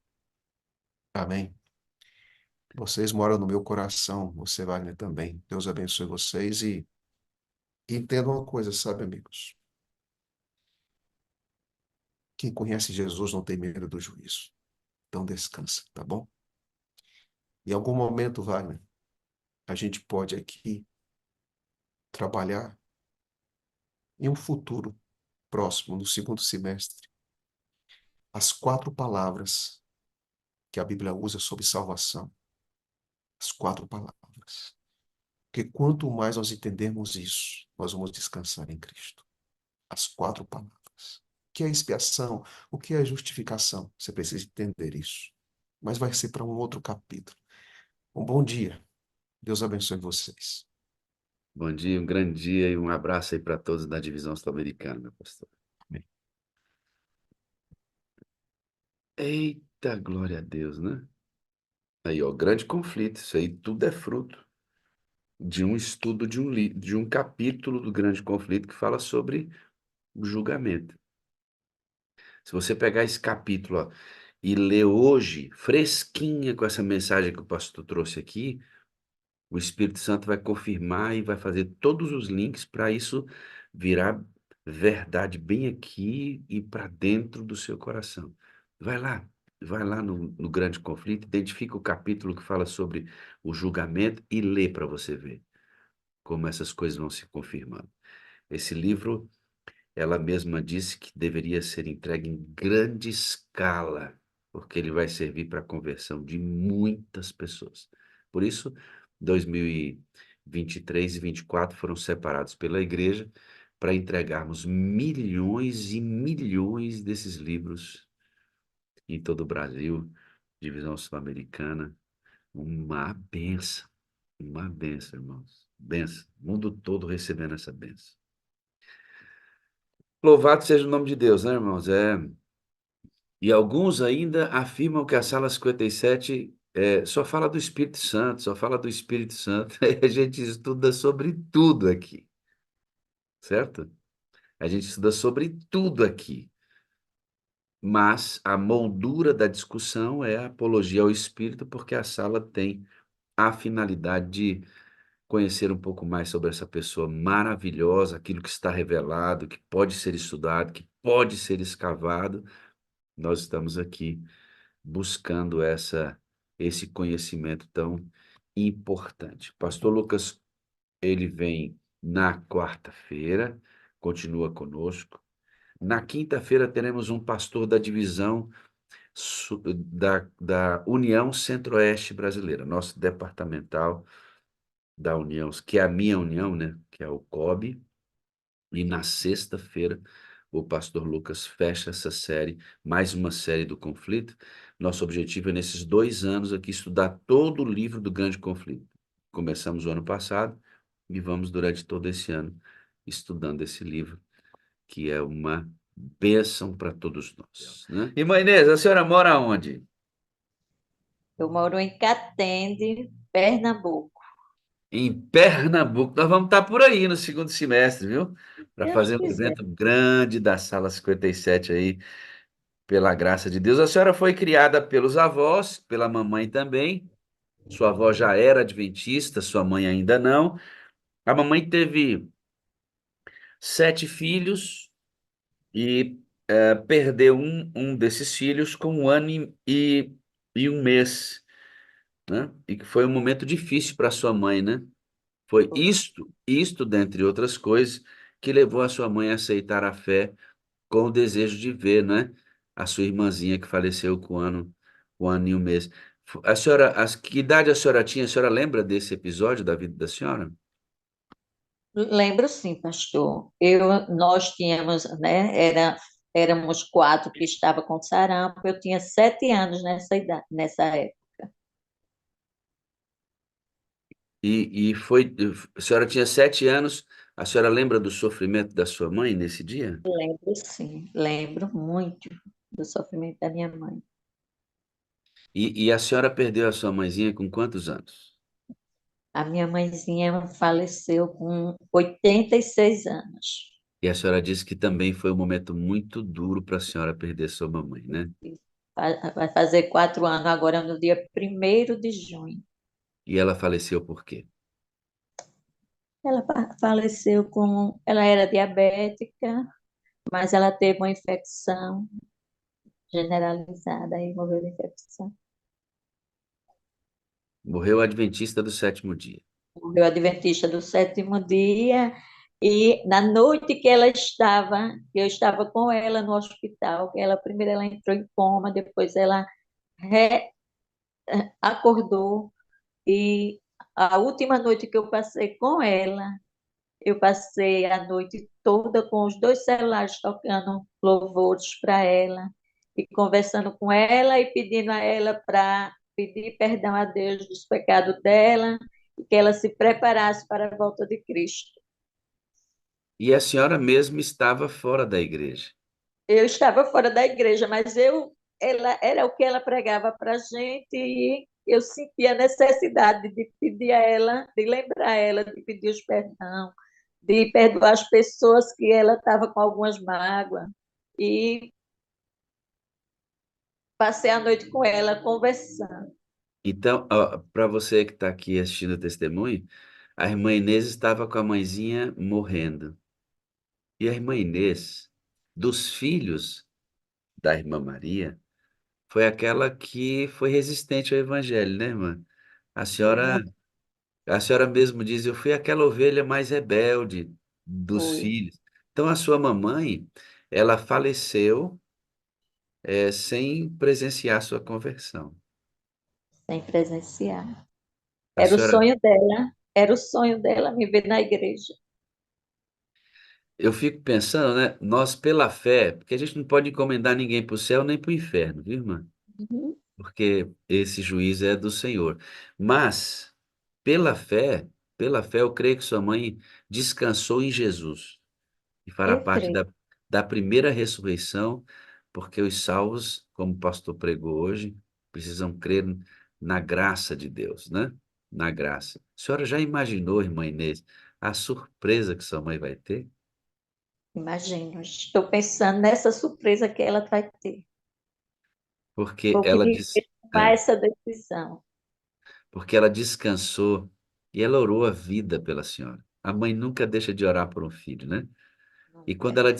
Amém. Vocês moram no meu coração, você, Wagner, também. Deus abençoe vocês e entendam uma coisa, sabe, amigos? Quem conhece Jesus não tem medo do juízo. Então descansa, tá bom? Em algum momento, Wagner, a gente pode aqui trabalhar em um futuro próximo, no segundo semestre, as 4 palavras que a Bíblia usa sobre salvação. As 4 palavras. Porque quanto mais nós entendermos isso, nós vamos descansar em Cristo. As 4 palavras. O que é expiação? O que é justificação? Você precisa entender isso. Mas vai ser para um outro capítulo. Um bom dia. Deus abençoe vocês. Bom dia, um grande dia e um abraço aí para todos da divisão sul-americana, meu pastor. Amém. Eita, glória a Deus, né? Aí, ó, grande conflito, isso aí tudo é fruto de um estudo de um capítulo do grande conflito que fala sobre o julgamento. Se você pegar esse capítulo, ó, e ler hoje, fresquinha com essa mensagem que o pastor trouxe aqui, o Espírito Santo vai confirmar e vai fazer todos os links para isso virar verdade bem aqui e para dentro do seu coração. Vai lá, vai lá no grande conflito, identifica o capítulo que fala sobre o julgamento e lê para você ver como essas coisas vão se confirmando. Esse livro, ela mesma disse que deveria ser entregue em grande escala, porque ele vai servir para a conversão de muitas pessoas. Por isso, 2023 e 24 foram separados pela igreja para entregarmos milhões e milhões desses livros em todo o Brasil, divisão sul-americana. Uma benção, irmãos. Benção. O mundo todo recebendo essa benção. Louvado seja o nome de Deus, né, irmãos? E alguns ainda afirmam que a Sala 57 só fala do Espírito Santo, só fala do Espírito Santo. Aí a gente estuda sobre tudo aqui, certo? A gente estuda sobre tudo aqui. Mas a moldura da discussão é a apologia ao Espírito, porque a sala tem a finalidade de conhecer um pouco mais sobre essa pessoa maravilhosa, aquilo que está revelado, que pode ser estudado, que pode ser escavado. Nós estamos aqui buscando esse conhecimento tão importante. Pastor Lucas, ele vem na quarta-feira, continua conosco. Na quinta-feira teremos um pastor da divisão da União Centro-Oeste Brasileira, nosso departamental da União, que é a minha união, né? Que é o COB. E na sexta-feira, o pastor Lucas fecha essa série, mais uma série do conflito. Nosso objetivo é, nesses 2 anos aqui, estudar todo o livro do Grande Conflito. Começamos o ano passado e vamos, durante todo esse ano, estudando esse livro, que é uma bênção para todos nós, né? Irmã Inês, a senhora mora onde? Eu moro em Catende, Pernambuco. Em Pernambuco. Nós vamos estar por aí no segundo semestre, viu? Para Deus fazer um quiser. evento grande da Sala 57 aí, pela graça de Deus. A senhora foi criada pelos avós, pela mamãe também. Sua avó já era adventista, sua mãe ainda não. A mamãe teve 7 filhos e perdeu um desses filhos com 1 ano e 1 mês, né? E que foi um momento difícil para sua mãe, né? Foi isto, dentre outras coisas, que levou a sua mãe a aceitar a fé com o desejo de ver, né? A sua irmãzinha que faleceu com 1 ano e 1 mês. Que idade a senhora tinha? A senhora lembra desse episódio da vida da senhora? Lembro sim, pastor. Nós tínhamos, né? Éramos 4 que estavam com sarampo. Eu tinha 7 anos nessa época. A senhora tinha 7 anos, a senhora lembra do sofrimento da sua mãe nesse dia? Lembro sim, lembro muito do sofrimento da minha mãe. E a senhora perdeu a sua mãezinha com quantos anos? A minha mãezinha faleceu com 86 anos. E a senhora disse que também foi um momento muito duro para a senhora perder sua mamãe, né? Vai fazer 4 anos agora, no dia 1º de junho. E ela faleceu por quê? Ela faleceu com... Ela era diabética, mas ela teve uma infecção generalizada e morreu de infecção. Morreu adventista do 7º dia. Morreu adventista do 7º dia, e na noite que eu estava com ela no hospital, primeiro ela entrou em coma, depois ela acordou, e a última noite que eu passei com ela, eu passei a noite toda com os 2 celulares tocando louvores para ela, e conversando com ela e pedindo a ela para pedir perdão a Deus dos pecados dela, e que ela se preparasse para a volta de Cristo. E a senhora mesmo estava fora da igreja. Eu estava fora da igreja, mas ela era o que ela pregava para a gente, e eu sentia a necessidade de pedir a ela, de lembrar ela, de pedir os perdão, de perdoar as pessoas que ela estava com algumas mágoas. E passei a noite com ela conversando. Então, para você que está aqui assistindo o testemunho, a irmã Inês estava com a mãezinha morrendo. E a irmã Inês, dos filhos da irmã Maria, foi aquela que foi resistente ao evangelho, né, irmã? A Foi senhora, muito, a senhora mesmo diz, eu fui aquela ovelha mais rebelde dos foi, filhos. Então, a sua mamãe, ela faleceu, sem presenciar sua conversão. sem presenciar. A senhora, Era o sonho dela me ver na igreja. eu fico pensando, né? Nós, pela fé, porque a gente não pode encomendar ninguém para o céu nem para o inferno, viu, irmã? Uhum. Porque esse juízo é do Senhor. Mas, pela fé, pela fé, eu creio que sua mãe descansou em Jesus e fará Eu parte creio. da primeira ressurreição, porque os salvos, como o pastor pregou hoje, precisam crer na graça de Deus, né? Na graça. A senhora já imaginou, irmã Inês, a surpresa que sua mãe vai ter? Imagino. Estou pensando nessa surpresa que ela vai ter. Porque Porque ela me diz, fez tomar essa decisão. porque ela descansou e ela orou a vida pela senhora. A mãe nunca deixa de orar por um filho, né? E quando Nunca. ela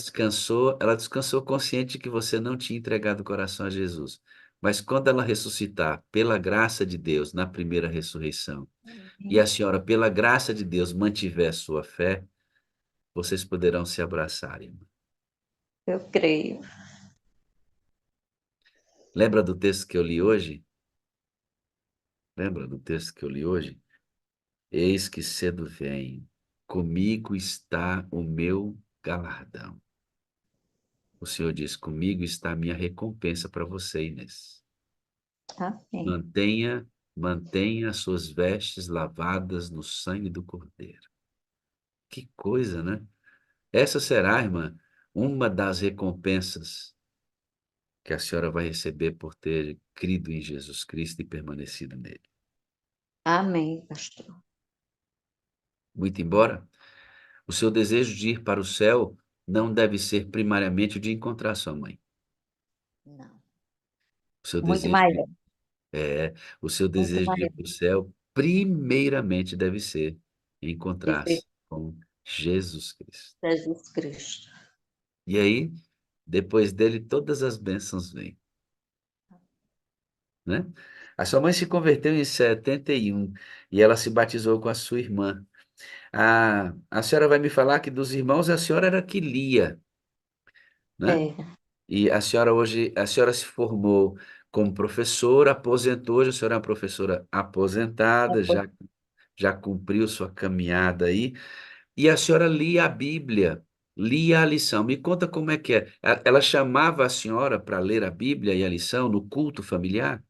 descansou consciente de que você não tinha entregado o coração a Jesus. Mas quando ela ressuscitar, pela graça de Deus, na primeira ressurreição, e a Uhum. senhora, pela graça de Deus, mantiver sua fé, vocês poderão se abraçar, irmã. Eu creio. Lembra do texto que eu li hoje? Lembra do texto que eu li hoje? Eis que cedo vem, comigo está o meu galardão. O Senhor diz: comigo está a minha recompensa para você, Inês. Amém. Mantenha as suas vestes lavadas no sangue do Cordeiro. Que coisa, né? Essa será, irmã, uma das recompensas que a senhora vai receber por ter crido em Jesus Cristo e permanecido nele. Amém, pastor. Muito embora, o seu desejo de ir para o céu não deve ser primariamente o de encontrar sua mãe. Não. O seu Muito desejo maior. de, é, o seu Muito desejo de ir maior. para o céu, primeiramente deve ser De ver encontrar-se com Jesus Cristo. Jesus Cristo. E aí, depois dele, todas as bênçãos vêm, né? A sua mãe se converteu em 71 e ela se batizou com a sua irmã. A senhora vai me falar que dos irmãos a senhora era que lia, né? É. E a senhora hoje, a senhora se formou como professora, aposentou, hoje a senhora é uma professora aposentada, já cumpriu sua caminhada aí, e a senhora lia a Bíblia, lia a lição. Me conta como é que é. Ela chamava a senhora para ler a Bíblia e a lição no culto familiar?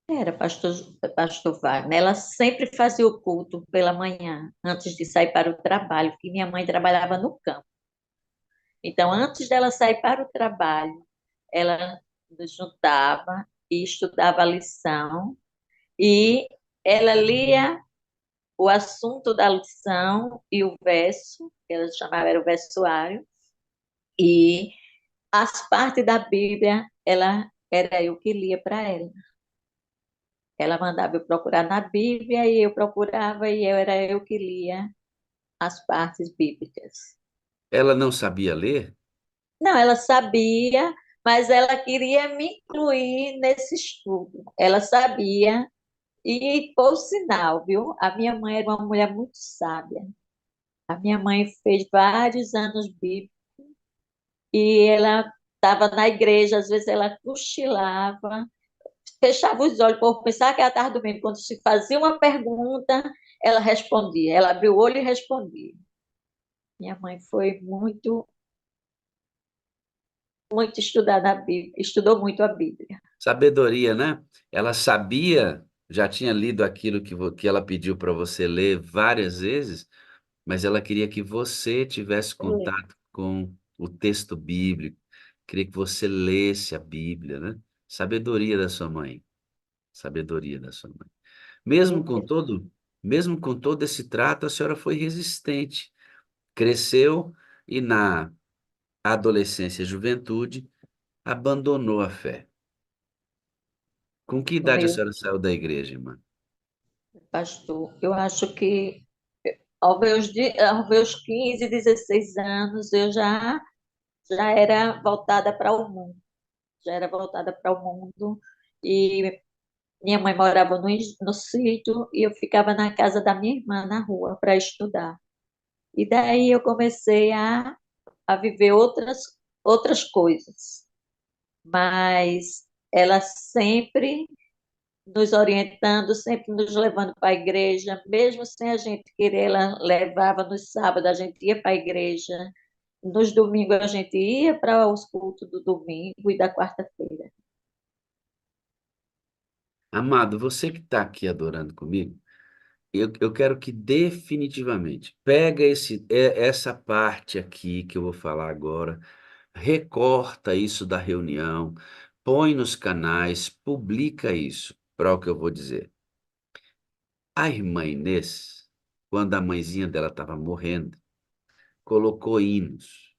Era pastor Wagner. Ela sempre fazia o culto pela manhã, antes de sair para o trabalho, porque minha mãe trabalhava no campo. Então, antes dela sair para o trabalho, ela nos juntava e estudava a lição, e ela lia o assunto da lição e o verso, que ela chamava era o versuário, e as partes da Bíblia, era eu que lia para ela. Ela mandava eu procurar na Bíblia e eu procurava e era eu que lia as partes bíblicas. Ela não sabia ler? Não, ela sabia, mas ela queria me incluir nesse estudo. Ela sabia, e por sinal, viu? A minha mãe era uma mulher muito sábia. A minha mãe fez vários anos bíblicos e ela estava na igreja, às vezes ela cochilava, fechava os olhos por pensar que ela estava dormindo. Quando se fazia uma pergunta, ela respondia. Ela abriu o olho e respondia. Minha mãe foi muito estudada a Bíblia, estudou muito a Bíblia. Sabedoria, né? Ela sabia, já tinha lido aquilo que ela pediu para você ler várias vezes, mas ela queria que você tivesse contato com o texto bíblico, queria que você lesse a Bíblia, né? Sabedoria da sua mãe, sabedoria da sua mãe. Mesmo Meu com Deus. todo, mesmo com todo esse trato, a senhora foi resistente, cresceu e na adolescência e juventude abandonou a fé. Com que no idade a meu senhora saiu da igreja, irmã? pastor. Eu acho que aos meus 15, 16 anos, já era voltada para o mundo. Já era voltada para o mundo. E minha mãe morava no sítio e eu ficava na casa da minha irmã, na rua, para estudar. E daí eu comecei a viver outras coisas. Mas ela sempre nos orientando, sempre nos levando para a igreja, mesmo sem a gente querer, ela levava nos sábados, a gente ia para a igreja, nos domingos a gente ia para os cultos do domingo e da quarta-feira. Amado, você que está aqui adorando comigo, eu quero que definitivamente pega essa parte aqui que eu vou falar agora, recorta isso da reunião, põe nos canais, publica isso para o que eu vou dizer. A irmã Inês, quando a mãezinha dela estava morrendo, colocou hinos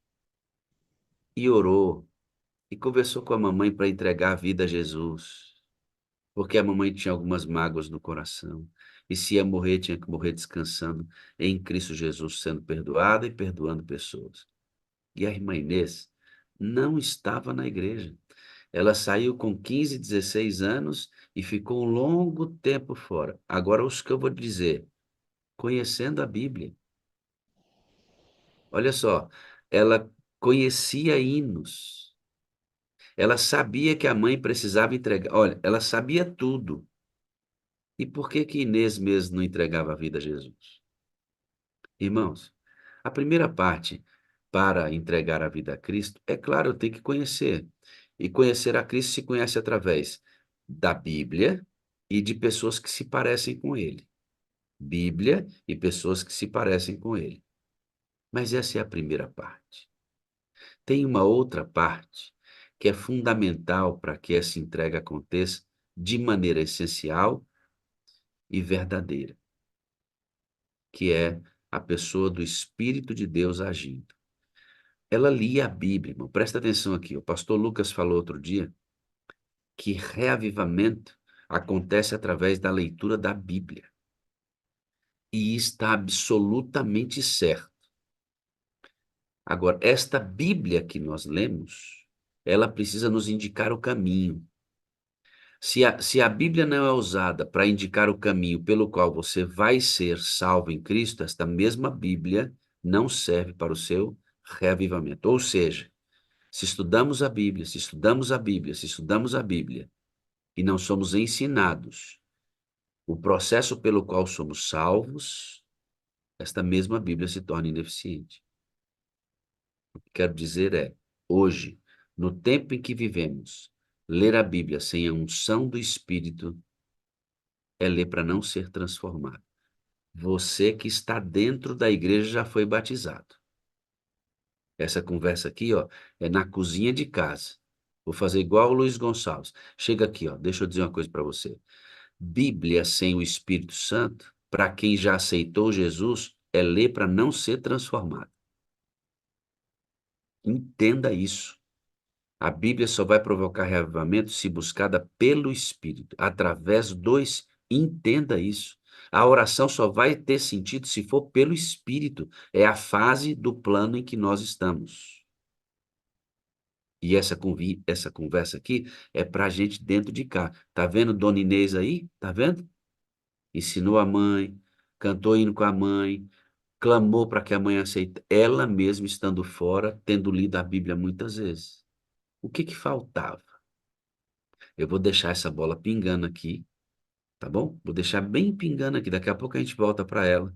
e orou e conversou com a mamãe para entregar a vida a Jesus, porque a mamãe tinha algumas mágoas no coração. E se ia morrer, tinha que morrer descansando em Cristo Jesus, sendo perdoada e perdoando pessoas. E a irmã Inês não estava na igreja. Ela saiu com 15, 16 anos e ficou um longo tempo fora. Agora, os que eu vou dizer, conhecendo a Bíblia. Olha só, ela conhecia hinos. Ela sabia que a mãe precisava entregar. Olha, ela sabia tudo. E por que que Inês mesmo não entregava a vida a Jesus? Irmãos, a primeira parte para entregar a vida a Cristo, é claro, eu tenho que conhecer. E conhecer a Cristo se conhece através da Bíblia e de pessoas que se parecem com Ele. Bíblia e pessoas que se parecem com Ele. Mas essa é a primeira parte. Tem uma outra parte que é fundamental para que essa entrega aconteça de maneira essencial e verdadeira, que é a pessoa do Espírito de Deus agindo. Ela lia a Bíblia, irmão. Presta atenção aqui. O pastor Lucas falou outro dia que reavivamento acontece através da leitura da Bíblia. E está absolutamente certo. Agora, esta Bíblia que nós lemos, ela precisa nos indicar o caminho. Se a Bíblia não é usada para indicar o caminho pelo qual você vai ser salvo em Cristo, esta mesma Bíblia não serve para o seu reavivamento. Ou seja, se estudamos a Bíblia, se estudamos a Bíblia, se estudamos a Bíblia e não somos ensinados o processo pelo qual somos salvos, esta mesma Bíblia se torna ineficiente. O que quero dizer é, hoje, no tempo em que vivemos, ler a Bíblia sem a unção do Espírito é ler para não ser transformado. Você que está dentro da igreja já foi batizado. Essa conversa aqui, ó, é na cozinha de casa. Vou fazer igual o Luiz Gonçalves. Chega aqui, ó, deixa eu dizer uma coisa para você. Bíblia sem o Espírito Santo, para quem já aceitou Jesus, é ler para não ser transformado. Entenda isso. A Bíblia só vai provocar reavivamento se buscada pelo Espírito, através dos. Entenda isso. A oração só vai ter sentido se for pelo Espírito. É a fase do plano em que nós estamos. E essa conversa aqui é para a gente dentro de cá. Tá vendo Dona Inês aí? Tá vendo? Ensinou a mãe, cantou hino com a mãe, clamou para que a mãe aceite. Ela mesma estando fora, tendo lido a Bíblia muitas vezes. O que que faltava? Eu vou deixar essa bola pingando aqui, tá bom? Vou deixar bem pingando aqui. Daqui a pouco a gente volta para ela,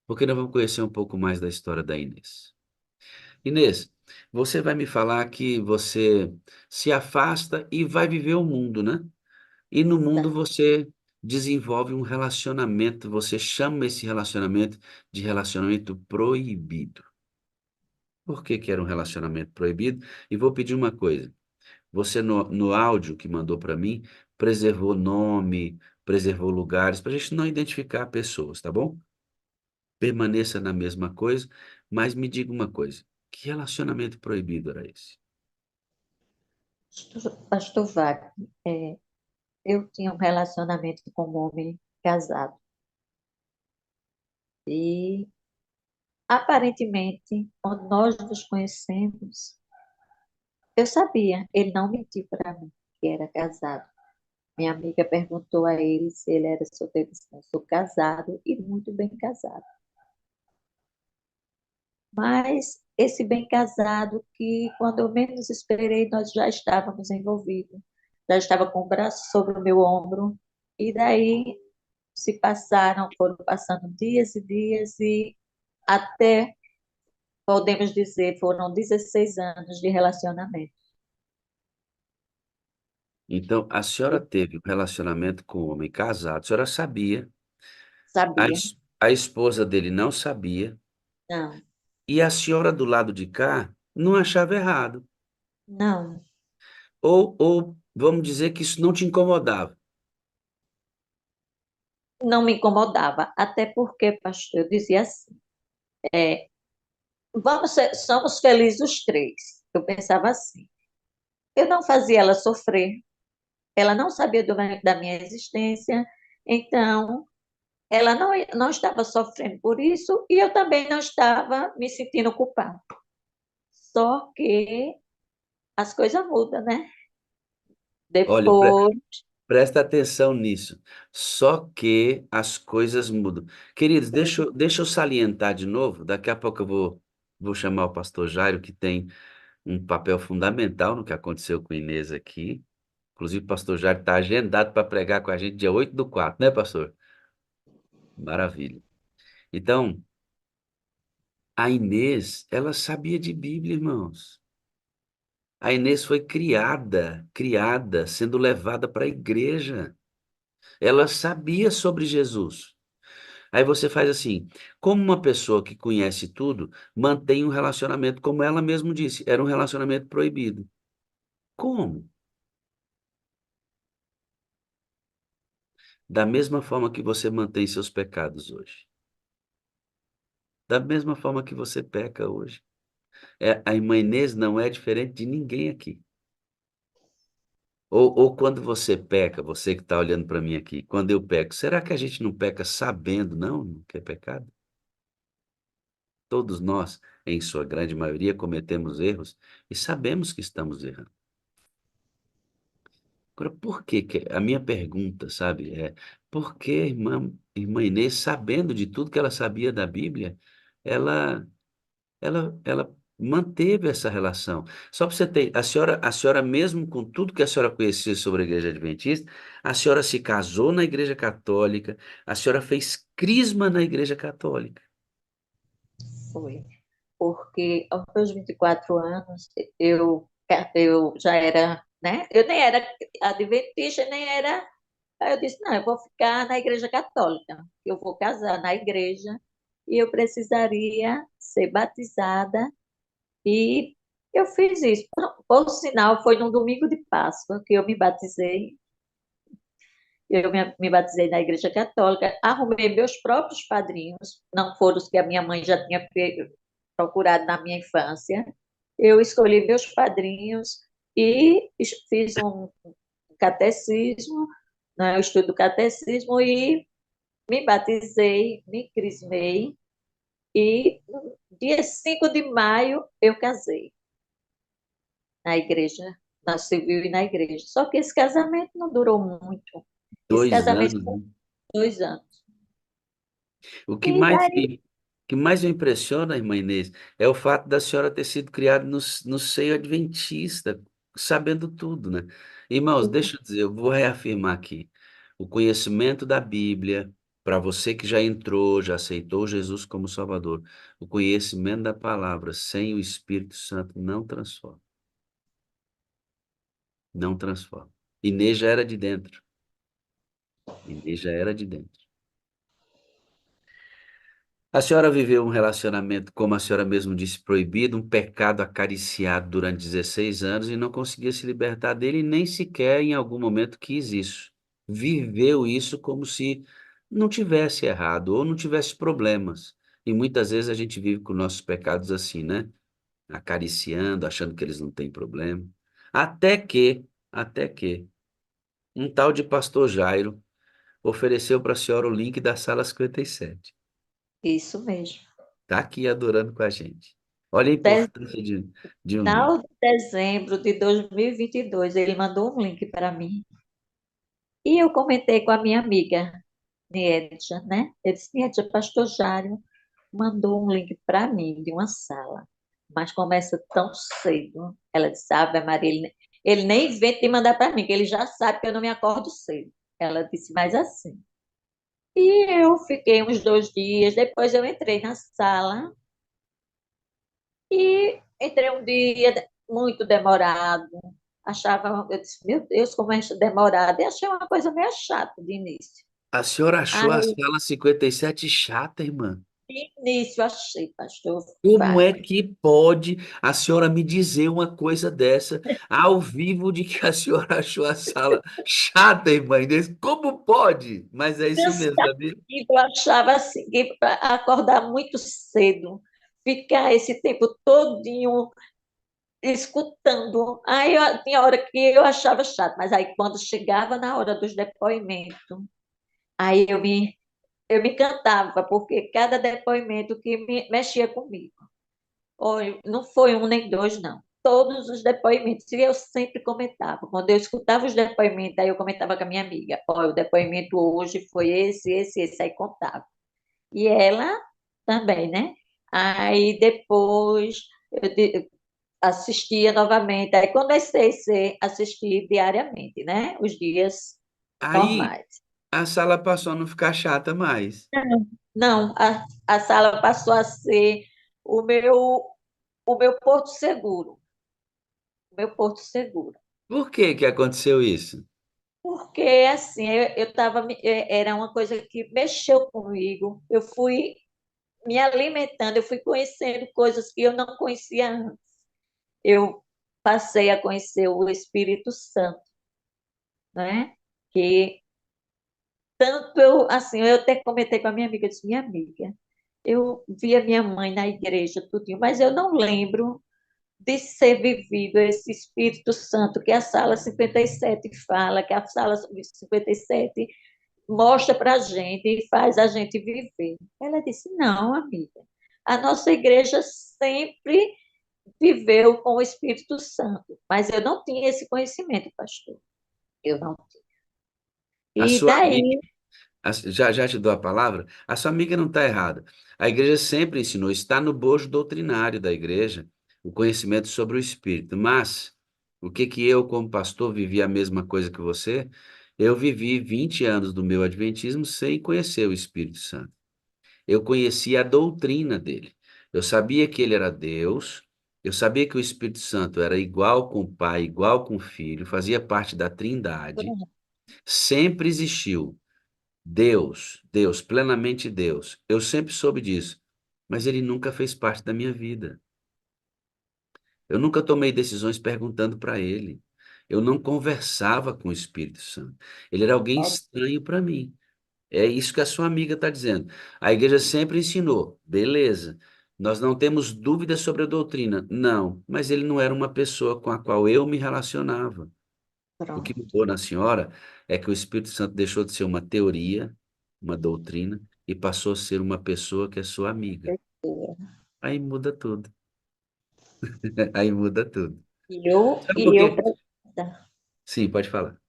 porque nós vamos conhecer um pouco mais da história da Inês. Inês, você vai me falar que você se afasta e vai viver o mundo, né? E no mundo você desenvolve um relacionamento, você chama esse relacionamento de relacionamento proibido. Por que que era um relacionamento proibido? E vou pedir uma coisa. Você no áudio que mandou para mim, preservou nome, preservou lugares, para a gente não identificar pessoas, tá bom? Permaneça na mesma coisa, mas me diga uma coisa: que relacionamento proibido era esse? Pastor Wagner, eu tinha um relacionamento com um homem casado. E, aparentemente, quando nós nos conhecemos, eu sabia, ele não mentiu para mim que era casado. Minha amiga perguntou a ele se ele era solteiro. Ele disse, "Não, sou casado e muito bem casado." Mas esse bem casado que, quando eu menos esperei, nós já estávamos envolvidos. Já estava com o braço sobre o meu ombro. E daí foram passando dias e dias e até, podemos dizer, foram 16 anos de relacionamento. Então, a senhora teve um relacionamento com um homem casado, a senhora sabia, Sabia? a esposa dele não sabia, Não, e a senhora do lado de cá não achava errado. não, Ou vamos dizer que isso não te incomodava. não me incomodava. Até porque, pastor, eu dizia assim, somos felizes os três. Eu pensava assim. Eu não fazia ela sofrer, ela não sabia da minha existência, então ela não estava sofrendo por isso e eu também não estava me sentindo culpada. Só que as coisas mudam, né? Olha, Depois, presta atenção nisso. Só que as coisas mudam. Queridos, deixa eu salientar de novo. Daqui a pouco vou chamar o pastor Jairo, que tem um papel fundamental no que aconteceu com Inês aqui. Inclusive, o pastor Jairo está agendado para pregar com a gente dia 8/4, né, pastor? Maravilha. Então, a Inês, ela sabia de Bíblia, irmãos. A Inês foi criada, sendo levada para a igreja. Ela sabia sobre Jesus. Aí você faz assim, como uma pessoa que conhece tudo, mantém um relacionamento, como ela mesma disse, era um relacionamento proibido. Como? Da mesma forma que você mantém seus pecados hoje. Da mesma forma que você peca hoje. A irmã Inês não é diferente de ninguém aqui. Ou quando você peca, você que está olhando para mim aqui, quando eu peco, será que a gente não peca sabendo, não, que é pecado? Todos nós, em sua grande maioria, cometemos erros e sabemos que estamos errando. Agora, por que a minha pergunta, sabe, por que a irmã Inês, sabendo de tudo que ela sabia da Bíblia, ela ela manteve essa relação? Só para você ter, a senhora mesmo com tudo que a senhora conhecia sobre a igreja adventista, a senhora se casou na igreja católica, a senhora fez crisma na igreja católica. foi. Porque aos meus 24 anos, eu já era, né? Eu nem era adventista, nem era. Aí eu disse: não, eu vou ficar na igreja católica, eu vou casar na igreja e eu precisaria ser batizada. E eu fiz isso. Por sinal, foi num domingo de Páscoa que eu me batizei. Eu me batizei na Igreja Católica, arrumei meus próprios padrinhos, não foram os que a minha mãe já tinha procurado na minha infância. Eu escolhi meus padrinhos e fiz um catecismo, né, eu estudo catecismo e me batizei, me crismei e no dia 5 de maio eu casei na igreja, na civil e na igreja. Só que esse casamento não durou muito. Esse 2 anos, casamento né? durou 2 anos. O que E mais daí, me que mais me impressiona, irmã Inês, é o fato da senhora ter sido criada no seio adventista, sabendo tudo, né. Irmãos, deixa eu dizer, eu vou reafirmar aqui, o conhecimento da Bíblia, para você que já entrou, já aceitou Jesus como Salvador, o conhecimento da palavra sem o Espírito Santo não transforma, não transforma. Inês já era de dentro, Inês já era de dentro. A senhora viveu um relacionamento, como a senhora mesmo disse, proibido, um pecado acariciado durante 16 anos e não conseguia se libertar dele e nem sequer em algum momento quis isso. Viveu isso como se não tivesse errado ou não tivesse problemas. E muitas vezes a gente vive com nossos pecados assim, né? Acariciando, achando que eles não têm problema. Até que Um tal de pastor Jairo ofereceu para a senhora o link da sala 57. Isso mesmo. Está aqui adorando com a gente. Olha a De- importância de um link. Final de dezembro de 2022, ele mandou um link para mim. E eu comentei com a minha amiga, Niedja, né? Eu disse, Niedja, pastor Jário mandou um link para mim de uma sala, mas começa tão cedo. Ela disse, Ave Maria, ele nem inventa de mandar para mim, que ele já sabe que eu não me acordo cedo. Ela disse, mas assim. E eu fiquei uns 2 dias, depois eu entrei na sala e entrei um dia muito demorado. Eu disse, meu Deus, como é demorado. E achei uma coisa meio chata de início. A senhora achou a Aí, sala 57 chata, irmã? de início, achei, pastor Como é Wagner. que pode a senhora me dizer uma coisa dessa ao vivo de que a senhora achou a sala chata, irmã Inês? Como pode? Mas é isso mesmo, sabia? Eu achava assim, que para acordar muito cedo, ficar esse tempo todinho escutando. Tinha hora que eu achava chato, mas aí quando chegava na hora dos depoimentos, aí eu me encantava, porque cada depoimento que mexia comigo. Olha, não foi um nem dois, não. Todos os depoimentos, e eu sempre comentava. Quando eu escutava os depoimentos, aí eu comentava com a minha amiga: olha, o depoimento hoje foi esse, aí contava. E ela também, né? Aí depois assistia novamente. Aí comecei a assistir diariamente, né? Os dias Aí normais. a sala passou a não ficar chata mais. Não, a sala passou a ser o meu, o meu porto seguro. O meu porto seguro. Por que que aconteceu isso? Porque, assim, era uma coisa que mexeu comigo. Eu fui me alimentando, eu fui conhecendo coisas que eu não conhecia antes. Eu passei a conhecer o Espírito Santo, né? Que tanto eu até comentei com a minha amiga, eu disse, minha amiga, eu vi a minha mãe na igreja, tudinho, mas eu não lembro de ser vivido esse Espírito Santo que a Sala 57 fala, que a Sala 57 mostra para a gente e faz a gente viver. Ela disse, não, amiga, a nossa igreja sempre viveu com o Espírito Santo, mas eu não tinha esse conhecimento, pastor. Eu não tinha. A E sua amiga, daí, já te dou a palavra? A sua amiga não está errada. A igreja sempre ensinou, está no bojo doutrinário da igreja, o conhecimento sobre o Espírito. Mas, o que que eu, como pastor, vivi a mesma coisa que você? Eu vivi 20 anos do meu adventismo sem conhecer o Espírito Santo. Eu conhecia a doutrina dele. Eu sabia que ele era Deus, eu sabia que o Espírito Santo era igual com o Pai, igual com o Filho, fazia parte da Trindade, sempre existiu. Deus, Deus, plenamente Deus. Eu sempre soube disso, mas ele nunca fez parte da minha vida. Eu nunca tomei decisões perguntando para ele. Eu não conversava com o Espírito Santo. Ele era alguém estranho para mim. É isso que a sua amiga está dizendo. A igreja sempre ensinou, beleza. Nós não temos dúvidas sobre a doutrina. Não, mas ele não era uma pessoa com a qual eu me relacionava. O que pronto. mudou na senhora é que o Espírito Santo deixou de ser uma teoria, uma doutrina, e passou a ser uma pessoa que é sua amiga. Aí muda tudo. Aí muda tudo. E eu, Sabe por e eu quê? preocupada. Sim, pode falar.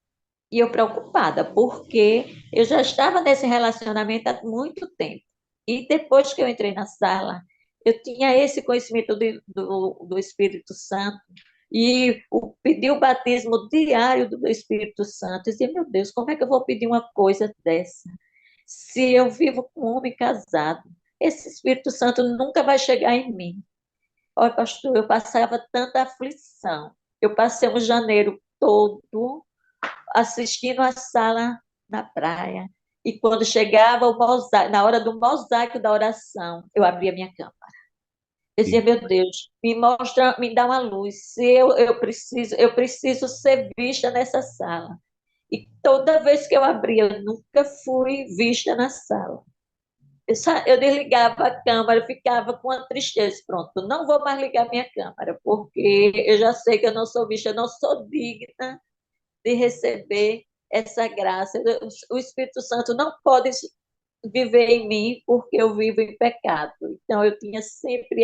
E eu preocupada, porque eu já estava nesse relacionamento há muito tempo. E depois que eu entrei na sala, eu tinha esse conhecimento do Espírito Santo e pedi o batismo diário do Espírito Santo. Eu dizia, meu Deus, como é que eu vou pedir uma coisa dessa? Se eu vivo com um homem casado, esse Espírito Santo nunca vai chegar em mim. Olha, pastor, eu passava tanta aflição. Eu passei um janeiro todo assistindo a sala na praia. E quando chegava o mosaico, na hora do mosaico da oração, eu abria minha cama. Eu dizia, meu Deus, me mostra, me dá uma luz. Se eu preciso ser vista nessa sala. E toda vez que eu abria, eu nunca fui vista na sala. Eu desligava a câmera, eu ficava com a tristeza. Pronto, não vou mais ligar minha câmera, porque eu já sei que eu não sou vista, eu não sou digna de receber essa graça. O Espírito Santo não pode viver em mim porque eu vivo em pecado. Então eu tinha sempre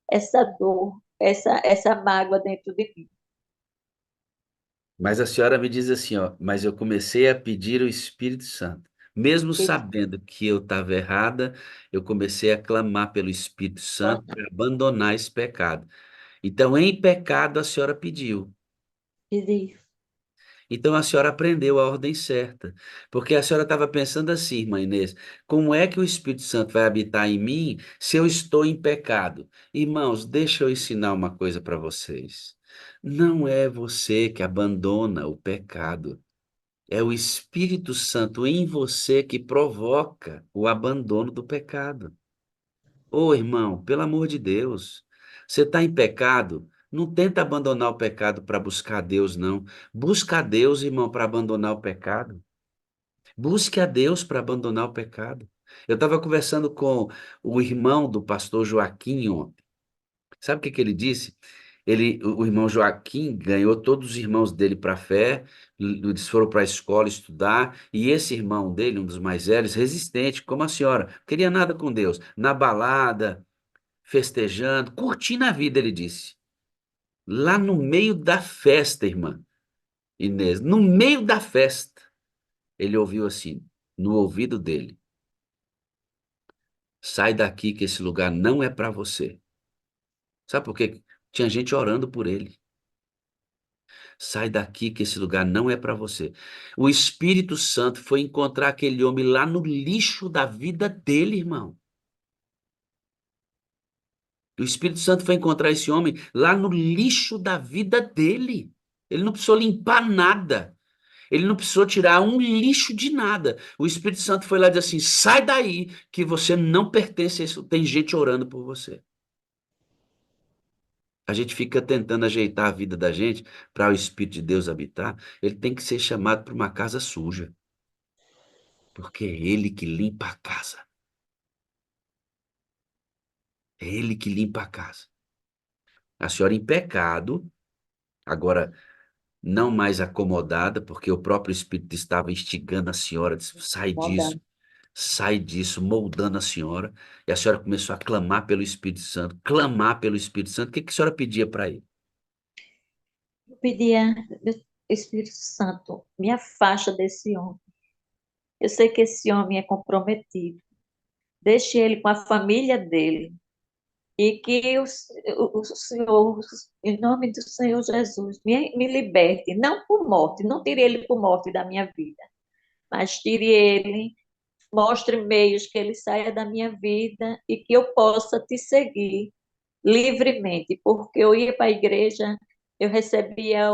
essa dor, essa mágoa dentro de mim. Mas a senhora me diz assim, ó, mas eu comecei a pedir o Espírito Santo. Mesmo sabendo que eu estava errada, eu comecei a clamar pelo Espírito Santo para abandonar esse pecado. Então, em pecado, a senhora pediu. Pedi. Então a senhora aprendeu a ordem certa, porque a senhora estava pensando assim, irmã Inês, como é que o Espírito Santo vai habitar em mim se eu estou em pecado? Irmãos, deixa eu ensinar uma coisa para vocês. Não é você que abandona o pecado, é o Espírito Santo em você que provoca o abandono do pecado. Ô irmão, pelo amor de Deus, você está em pecado? Não tenta abandonar o pecado para buscar Deus, não. Busca a Deus, irmão, para abandonar o pecado. Busque a Deus para abandonar o pecado. Eu estava conversando com o irmão do pastor Joaquim ontem. Sabe o que que ele disse? O irmão Joaquim ganhou todos os irmãos dele para a fé, eles foram para a escola estudar, e esse irmão dele, um dos mais velhos, resistente, como a senhora, não queria nada com Deus, na balada, festejando, curtindo a vida, ele disse. Lá no meio da festa, irmã Inês, no meio da festa, ele ouviu assim, no ouvido dele: sai daqui que esse lugar não é para você. Sabe por quê? Tinha gente orando por ele. Sai daqui que esse lugar não é para você. O Espírito Santo foi encontrar aquele homem lá no lixo da vida dele, irmão. O Espírito Santo foi encontrar esse homem lá no lixo da vida dele. Ele não precisou limpar nada. Ele não precisou tirar um lixo de nada. O Espírito Santo foi lá e disse assim: sai daí, que você não pertence a isso. Tem gente orando por você. A gente fica tentando ajeitar a vida da gente para o Espírito de Deus habitar. Ele tem que ser chamado para uma casa suja, porque é ele que limpa a casa. É ele que limpa a casa. A senhora em pecado, agora não mais acomodada, porque o próprio Espírito estava instigando a senhora, disse: sai disso, moldando a senhora. E a senhora começou a clamar pelo Espírito Santo, clamar pelo Espírito Santo. O que que a senhora pedia para ele? Eu pedia, Espírito Santo, me afasta desse homem. Eu sei que esse homem é comprometido. Deixe ele com a família dele. E que o Senhor, em nome do Senhor Jesus, me liberte, não por morte, não tire ele por morte da minha vida, mas tire ele, mostre meios que ele saia da minha vida e que eu possa te seguir livremente, porque eu ia para a igreja, eu recebia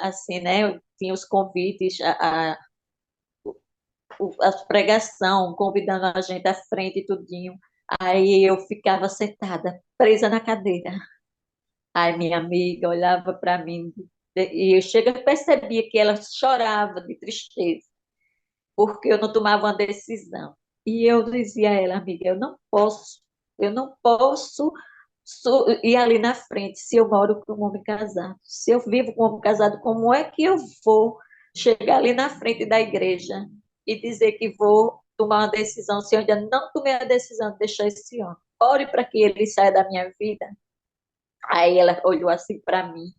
assim, né, eu tinha os convites, a pregação, convidando a gente à frente e tudinho, aí eu ficava sentada, presa na cadeira. Aí minha amiga olhava para mim e percebia que ela chorava de tristeza, porque eu não tomava uma decisão. E eu dizia a ela, amiga, eu não posso ir ali na frente se eu moro com um homem casado. Se eu vivo com um homem casado, como é que eu vou chegar ali na frente da igreja e dizer que vou tomar uma decisão se eu ainda não tomei a decisão de deixar esse homem? Ore para que ele saia da minha vida. Aí ela olhou assim para mim,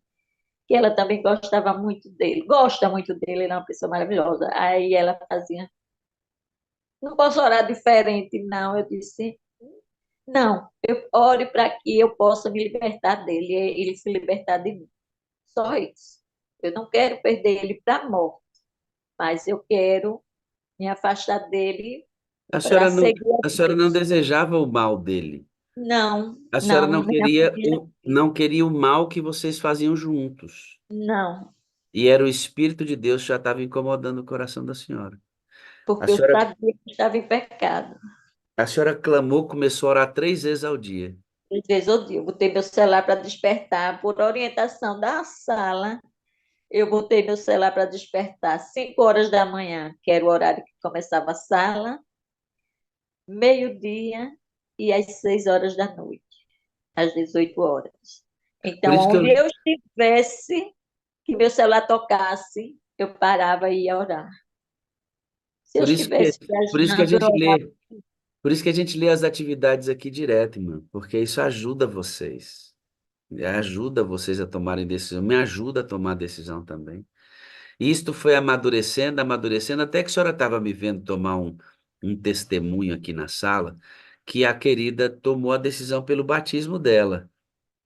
que ela também gostava muito dele, gosta muito dele, ele é uma pessoa maravilhosa. Aí ela fazia, não posso orar diferente, não. Eu disse, não, eu ore para que eu possa me libertar dele, e ele se libertar de mim. Só isso. Eu não quero perder ele para a morte, mas eu quero me afastar dele para seguir a A senhora não Deus. desejava o mal dele. Não, A senhora não, não nem a queria família, não queria o mal que vocês faziam juntos. não, E era o Espírito de Deus que já estava incomodando o coração da senhora. A porque eu senhora, sabia que estava em pecado. a senhora clamou, começou a orar 3 vezes ao dia. Às vezes eu digo, botei meu celular para despertar, por orientação da sala, eu botei meu celular para despertar 5 horas da manhã, que era o horário que começava a sala, meio-dia e às 6 horas da noite, às 18 horas. Por Então, isso que onde eu, eu estivesse, que meu celular tocasse, eu parava e ia orar. Se eu Por isso que, estivesse por isso que a viajando, eu gente orava. lê, por isso que a gente lê as atividades aqui direto, irmão, porque isso ajuda vocês. Ajuda vocês a tomarem decisão, me ajuda a tomar decisão também. E isto foi amadurecendo, amadurecendo, até que a senhora estava me vendo tomar um testemunho aqui na sala, que a querida tomou a decisão pelo batismo dela.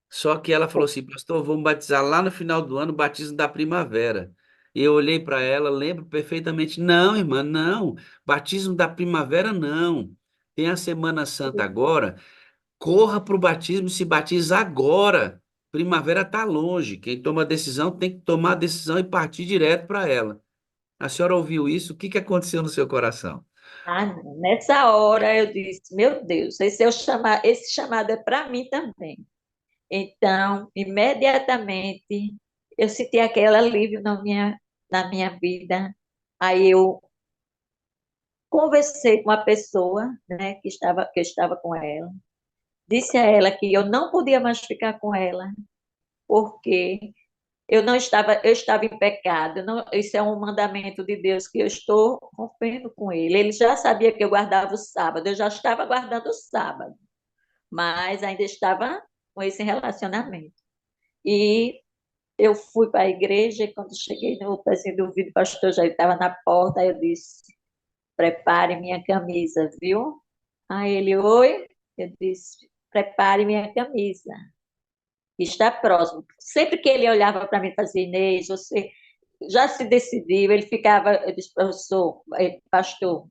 Só que ela falou assim, pastor, vamos batizar lá no final do ano, o batismo da primavera. E eu olhei para ela, lembro perfeitamente, não, irmã, não, batismo da primavera não. Tem a Semana Santa agora, corra para o batismo e se batiza agora. Primavera está longe. Quem toma a decisão tem que tomar a decisão e partir direto para ela. A senhora ouviu isso? O que que aconteceu no seu coração? Ah, não. Nessa hora eu disse, meu Deus, esse chamado é para mim também. Então, imediatamente, eu senti aquele alívio na minha vida. Aí eu conversei com a pessoa, né, que eu estava com ela. Disse a ela que eu não podia mais ficar com ela, porque eu estava em pecado. Isso é um mandamento de Deus que eu estou rompendo com ele. Ele já sabia que eu guardava o sábado, eu já estava guardando o sábado, mas ainda estava com esse relacionamento. E eu fui para a igreja e quando cheguei no pezinho do vidro, o pastor já estava na porta, aí eu disse, prepare minha camisa, viu? Aí ele, oi? Eu disse, prepare minha camisa, que está próximo. Sempre que ele olhava para mim e fazia, Inês, você já se decidiu? Ele ficava, eu disse, professor, pastor,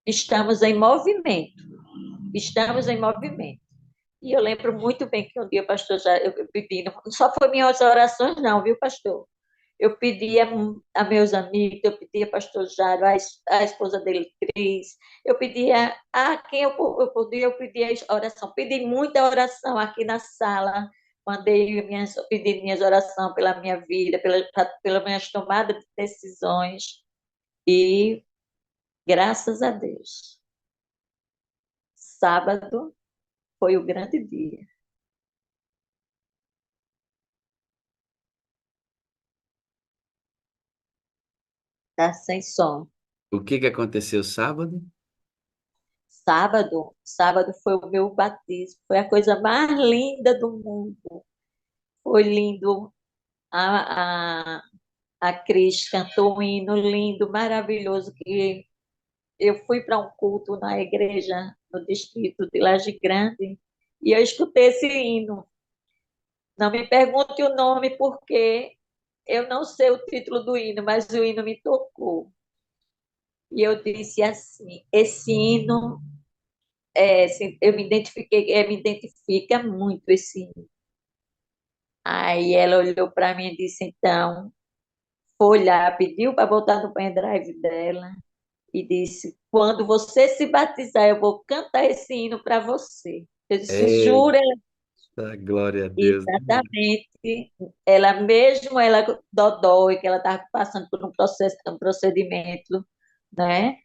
estamos em movimento. E eu lembro muito bem que um dia o pastor já, eu pedi, não só foi minhas orações não, viu, pastor? Eu pedia a meus amigos, eu pedia a pastor Jairo, a esposa dele, Cris, eu pedia a quem eu podia, eu pedia oração, pedi muita oração aqui na sala, pedi minhas orações pela minha vida, pela minhas tomadas de decisões, e graças a Deus, sábado foi o grande dia. Tá sem som. O que que aconteceu sábado? Sábado foi o meu batismo, foi a coisa mais linda do mundo. Foi lindo. A, a, a Cris cantou um hino lindo, maravilhoso, que eu fui para um culto na igreja no distrito de Laje Grande e eu escutei esse hino. Não me pergunte o nome, porque eu não sei o título do hino, mas o hino me tocou. E eu disse assim, esse hino, assim, me identifica muito esse hino. Aí ela olhou para mim e disse, então, foi lá, pediu para botar no pendrive dela e disse, quando você se batizar, eu vou cantar esse hino para você. Eu disse, jura? Eita, glória a Deus. Exatamente. Ela mesmo, ela dodói, que ela estava passando por um procedimento, né?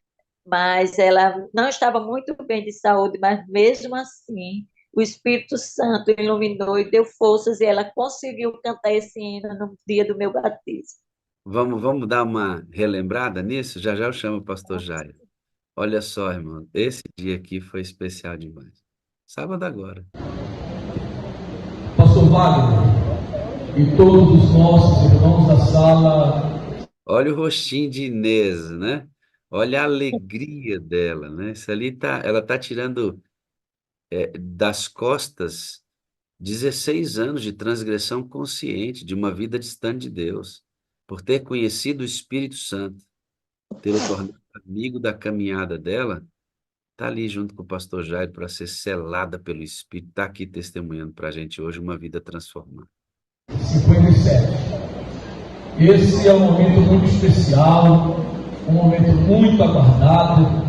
Mas ela não estava muito bem de saúde, mas mesmo assim, o Espírito Santo iluminou e deu forças e ela conseguiu cantar esse hino no dia do meu batismo. Vamos dar uma relembrada nisso? Já já eu chamo o pastor Jairo. Olha só, irmão, esse dia aqui foi especial demais. Sábado agora. Pastor Wagner e todos os nossos irmãos da sala. Olha o rostinho de Inês, né? Olha a alegria dela, né? Isso ali ela tá tirando das costas 16 anos de transgressão consciente, de uma vida distante de Deus, por ter conhecido o Espírito Santo, ter o tornado amigo da caminhada dela, está ali junto com o pastor Jairo para ser selada pelo Espírito, está aqui testemunhando para a gente hoje uma vida transformada. 57. Esse é um momento muito especial, um momento muito aguardado.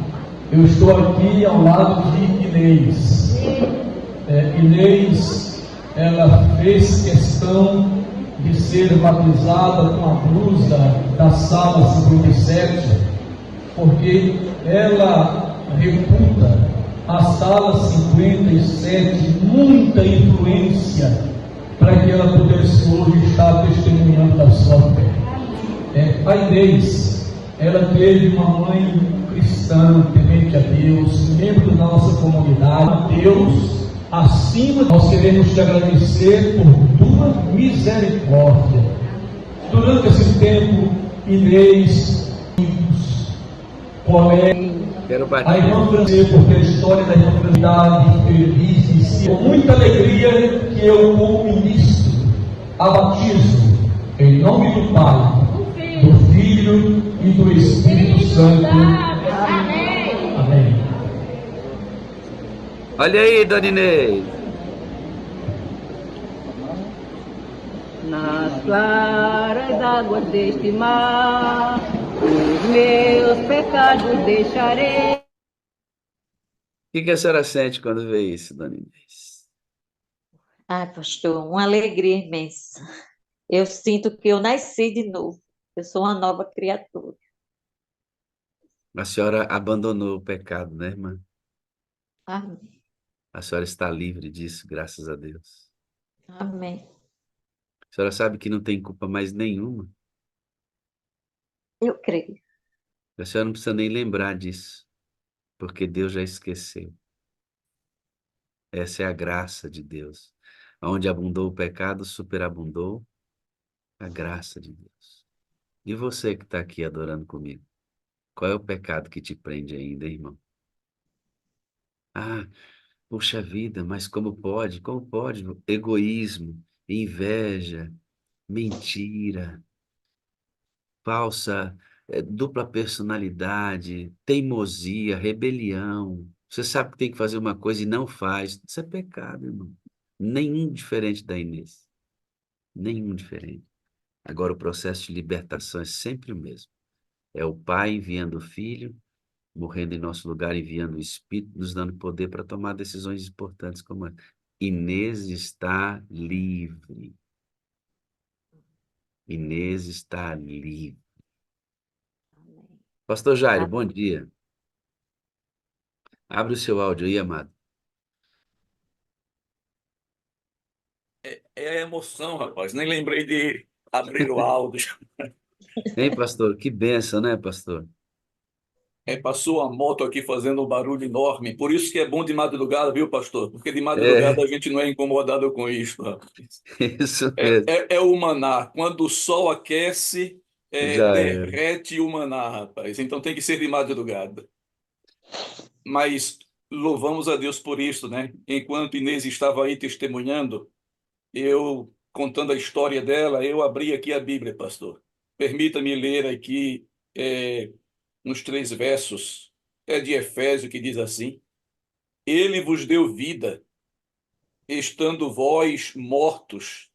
Eu estou aqui ao lado de Inês. Inês, ela fez questão de ser batizada com a blusa da sala 57, porque ela reputa a sala 57 muita influência para que ela pudesse hoje estar testemunhando da sua fé. A Inês, ela teve uma mãe cristã, temente a Deus, membro da nossa comunidade. Deus, acima, nós queremos te agradecer por tua misericórdia. Durante esse tempo, Inês, colegas, a irmã Francisca, porque a história da irmã Francisca feliz e si, com muita alegria que eu, como ministro, a batizo em nome do Pai, do Filho e do Espírito Santo. Amém. Olha aí, Dona Inês. Nas claras águas deste mar, os meus pecados deixarei. O que a senhora sente quando vê isso, Dona Inês? Ai, pastor, uma alegria imensa. Eu sinto que eu nasci de novo. Eu sou uma nova criatura. A senhora abandonou o pecado, né, irmã? Amém. A senhora está livre disso, graças a Deus. Amém. A senhora sabe que não tem culpa mais nenhuma. Eu creio. A senhora não precisa nem lembrar disso, porque Deus já esqueceu. Essa é a graça de Deus. Onde abundou o pecado, superabundou a graça de Deus. E você que está aqui adorando comigo, qual é o pecado que te prende ainda, irmão? Ah, puxa vida, mas como pode? Como pode? Egoísmo, inveja, mentira, falsa, dupla personalidade, teimosia, rebelião. Você sabe que tem que fazer uma coisa e não faz. Isso é pecado, irmão. Nenhum diferente da Inês. Nenhum diferente. Agora, o processo de libertação é sempre o mesmo. É o Pai enviando o Filho, morrendo em nosso lugar, enviando o Espírito, nos dando poder para tomar decisões importantes como essa. Inês está livre. Inês está livre. Pastor Jairo, bom dia. Abre o seu áudio aí, amado. É a emoção, rapaz. Nem lembrei de abrir o áudio. Hein, pastor? Que bênção, né, pastor? Passou a moto aqui fazendo um barulho enorme. Por isso que é bom de madrugada, viu, pastor? Porque de madrugada a gente não é incomodado com isso, rapaz. Isso mesmo. É o maná. Quando o sol aquece, Já era. derrete o maná, rapaz. Então tem que ser de madrugada. Mas louvamos a Deus por isso, né? Enquanto Inês estava aí testemunhando, eu contando a história dela, eu abri aqui a Bíblia, pastor. Permita-me ler aqui uns 3 versos. É de Efésio que diz assim: Ele vos deu vida, estando vós mortos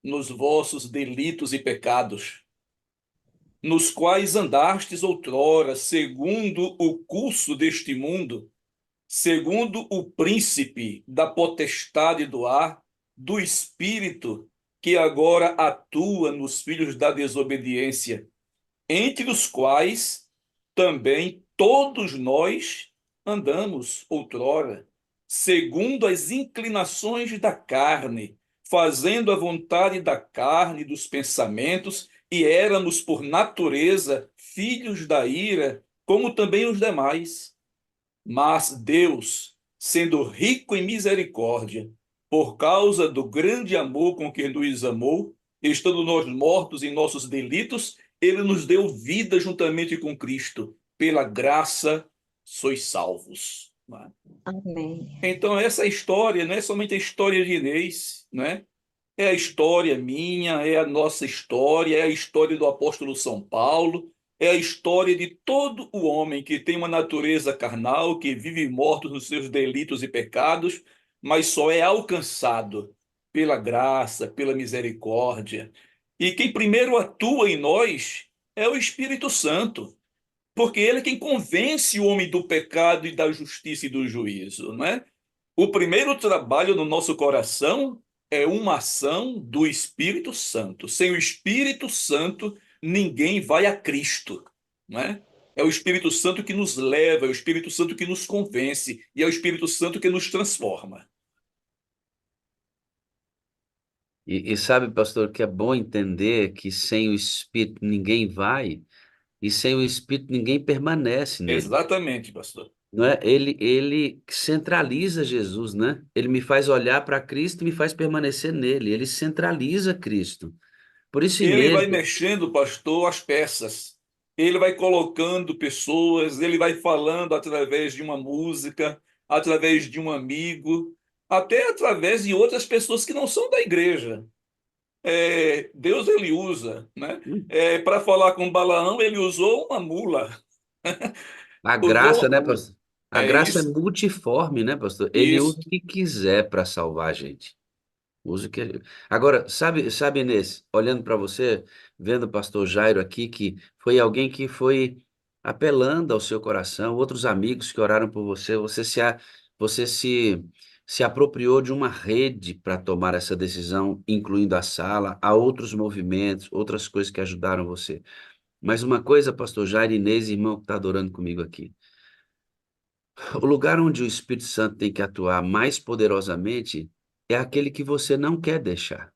nos vossos delitos e pecados, nos quais andastes outrora, segundo o curso deste mundo, segundo o príncipe da potestade do ar, do espírito que agora atua nos filhos da desobediência, entre os quais também todos nós andamos outrora, segundo as inclinações da carne, fazendo a vontade da carne e dos pensamentos, e éramos por natureza filhos da ira, como também os demais. Mas Deus, sendo rico em misericórdia, por causa do grande amor com que nos amou, estando nós mortos em nossos delitos, ele nos deu vida juntamente com Cristo. Pela graça sois salvos. Amém. Então essa história não é somente a história de Inês, né? É a história minha, é a nossa história, é a história do apóstolo São Paulo, é a história de todo o homem que tem uma natureza carnal, que vive morto nos seus delitos e pecados, mas só é alcançado pela graça, pela misericórdia. E quem primeiro atua em nós é o Espírito Santo, porque ele é quem convence o homem do pecado e da justiça e do juízo, não é? O primeiro trabalho no nosso coração é uma ação do Espírito Santo. Sem o Espírito Santo, ninguém vai a Cristo, não é? É o Espírito Santo que nos leva, é o Espírito Santo que nos convence e é o Espírito Santo que nos transforma. E sabe, pastor, que é bom entender que sem o Espírito ninguém vai, e sem o Espírito ninguém permanece nele. Exatamente, pastor. Não é? Ele centraliza Jesus, né? Ele me faz olhar para Cristo e me faz permanecer nele. Ele centraliza Cristo. Por isso, Ele Inês, vai mexendo, pastor, as peças. Ele vai colocando pessoas, ele vai falando através de uma música, através de um amigo, até através de outras pessoas que não são da igreja. Deus ele usa, né? Para falar com Balaão, ele usou uma mula. a graça, Usou, né, pastor? A é graça é isso, multiforme, né, pastor? Ele usa isso. o que quiser para salvar a gente. Usa o que. Agora, sabe, Inês, olhando para você, vendo o pastor Jairo aqui, que foi alguém que foi apelando ao seu coração, outros amigos que oraram por você, você se apropriou de uma rede para tomar essa decisão, incluindo a sala, há outros movimentos, outras coisas que ajudaram você. Mas uma coisa, pastor Jairo, Inês, irmão que está adorando comigo aqui. O lugar onde o Espírito Santo tem que atuar mais poderosamente é aquele que você não quer deixar.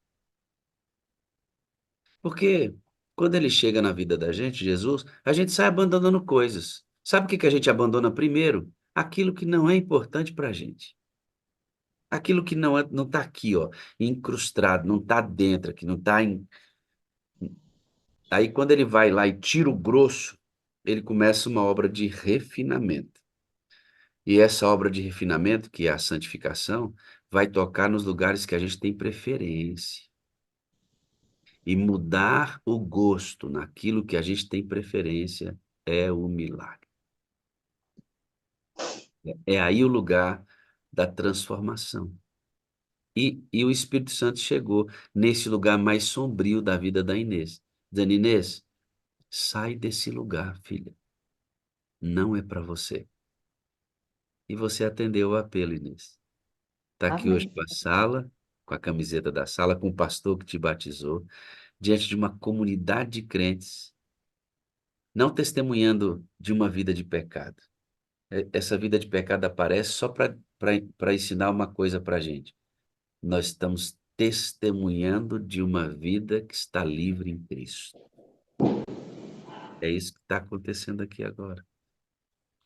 Porque quando ele chega na vida da gente, Jesus, a gente sai abandonando coisas. Sabe o que que a gente abandona primeiro? Aquilo que não é importante para a gente. Aquilo que não está aqui, ó, incrustado, não está dentro aqui, não está em. Aí quando ele vai lá e tira o grosso, ele começa uma obra de refinamento. E essa obra de refinamento, que é a santificação, vai tocar nos lugares que a gente tem preferência. E mudar o gosto naquilo que a gente tem preferência é o milagre. É aí o lugar da transformação. E o Espírito Santo chegou nesse lugar mais sombrio da vida da Inês, dizendo: Inês, sai desse lugar, filha. Não é para você. E você atendeu o apelo, Inês. Está aqui hoje Amém. com a sala, com a camiseta da sala, com o pastor que te batizou, diante de uma comunidade de crentes, não testemunhando de uma vida de pecado. Essa vida de pecado aparece só para ensinar uma coisa para a gente. Nós estamos testemunhando de uma vida que está livre em Cristo. É isso que está acontecendo aqui agora.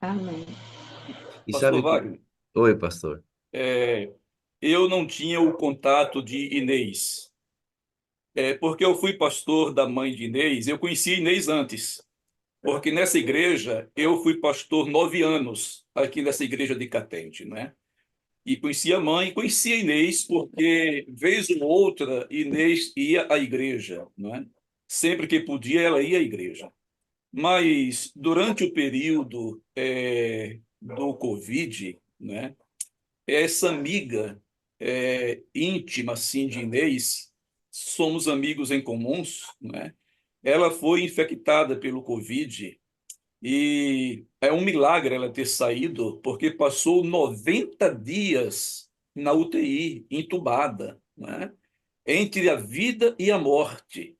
Amém. E sabe Pastor que. Wagner, Oi, pastor. é, eu não tinha o contato de Inês. Porque eu fui pastor da mãe de Inês, eu conheci Inês antes. Porque nessa igreja eu fui pastor 9 anos, aqui nessa igreja de Catende, né? E conheci a mãe, conheci a Inês, porque vez ou outra Inês ia à igreja, né? Sempre que podia, ela ia à igreja. Mas durante o período do Covid, né? Essa amiga íntima assim de Inês, somos amigos em comuns, né? Ela foi infectada pelo Covid e é um milagre ela ter saído, porque passou 90 dias na UTI, entubada, né? Entre a vida e a morte.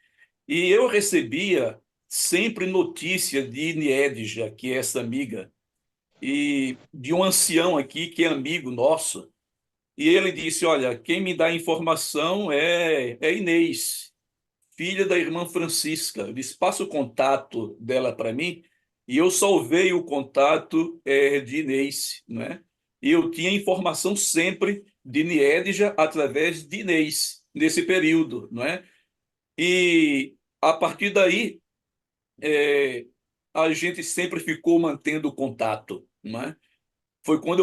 E eu recebia sempre notícia de Niedja, que é essa amiga, e de um ancião aqui que é amigo nosso. E ele disse: Olha, quem me dá informação é Inês, filha da irmã Francisca. Eu disse: Passa o contato dela para mim. E eu salvei o contato de Inês, né? E eu tinha informação sempre de Niedja através de Inês, nesse período, não é? E a partir daí, a gente sempre ficou mantendo contato, não é? Foi quando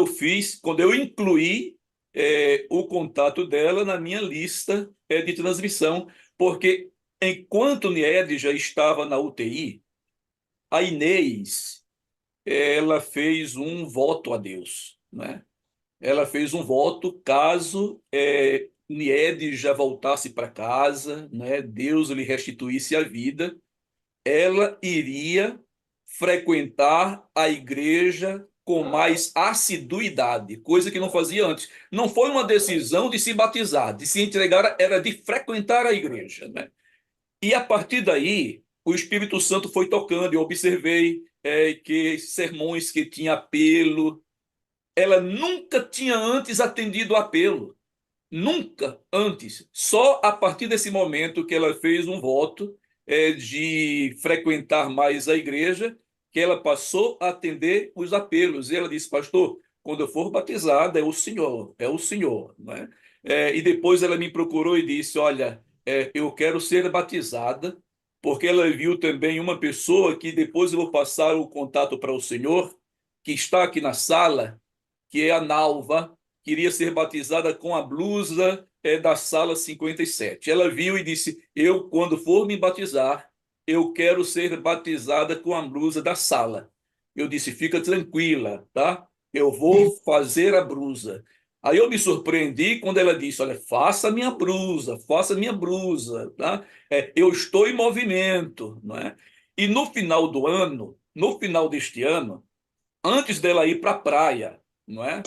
eu incluí o contato dela na minha lista de transmissão, porque enquanto Nied já estava na UTI, a Inês, ela fez um voto a Deus, né? Ela fez um voto caso Nied já voltasse para casa, né? Deus lhe restituísse a vida, ela iria frequentar a igreja com mais assiduidade, coisa que não fazia antes. Não foi uma decisão de se batizar, de se entregar, era de frequentar a igreja, né? E a partir daí, o Espírito Santo foi tocando. Eu observei que sermões que tinha apelo, ela nunca tinha antes atendido apelo. Nunca antes. Só a partir desse momento que ela fez um voto de frequentar mais a igreja, que ela passou a atender os apelos. E ela disse, pastor, quando eu for batizada, é o Senhor, né? E depois ela me procurou e disse, olha, eu quero ser batizada, porque ela viu também uma pessoa que depois eu vou passar o contato para o Senhor, que está aqui na sala, que é a Nalva, queria ser batizada com a blusa da sala 57. Ela viu e disse: eu, quando for me batizar, eu quero ser batizada com a blusa da sala. Eu disse: fica tranquila, tá? Eu vou fazer a blusa. Aí eu me surpreendi quando ela disse: olha, faça minha blusa, tá? Eu estou em movimento, não é? E no final do ano, no final deste ano, antes dela ir para a praia, não é?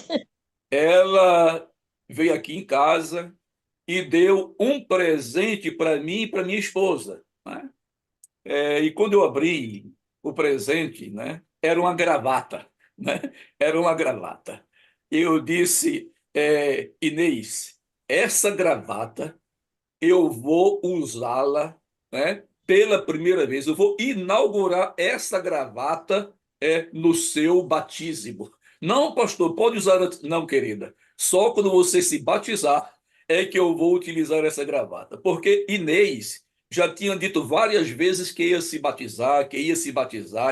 Ela veio aqui em casa e deu um presente para mim e para minha esposa, né? E quando eu abri o presente, né, era uma gravata, né? Era uma gravata. Eu disse, Inês, essa gravata eu vou usá-la, né, pela primeira vez. Eu vou inaugurar essa gravata no seu batismo. Não, pastor, pode usar antes. Não, querida. Só quando você se batizar é que eu vou utilizar essa gravata. Porque Inês já tinha dito várias vezes que ia se batizar,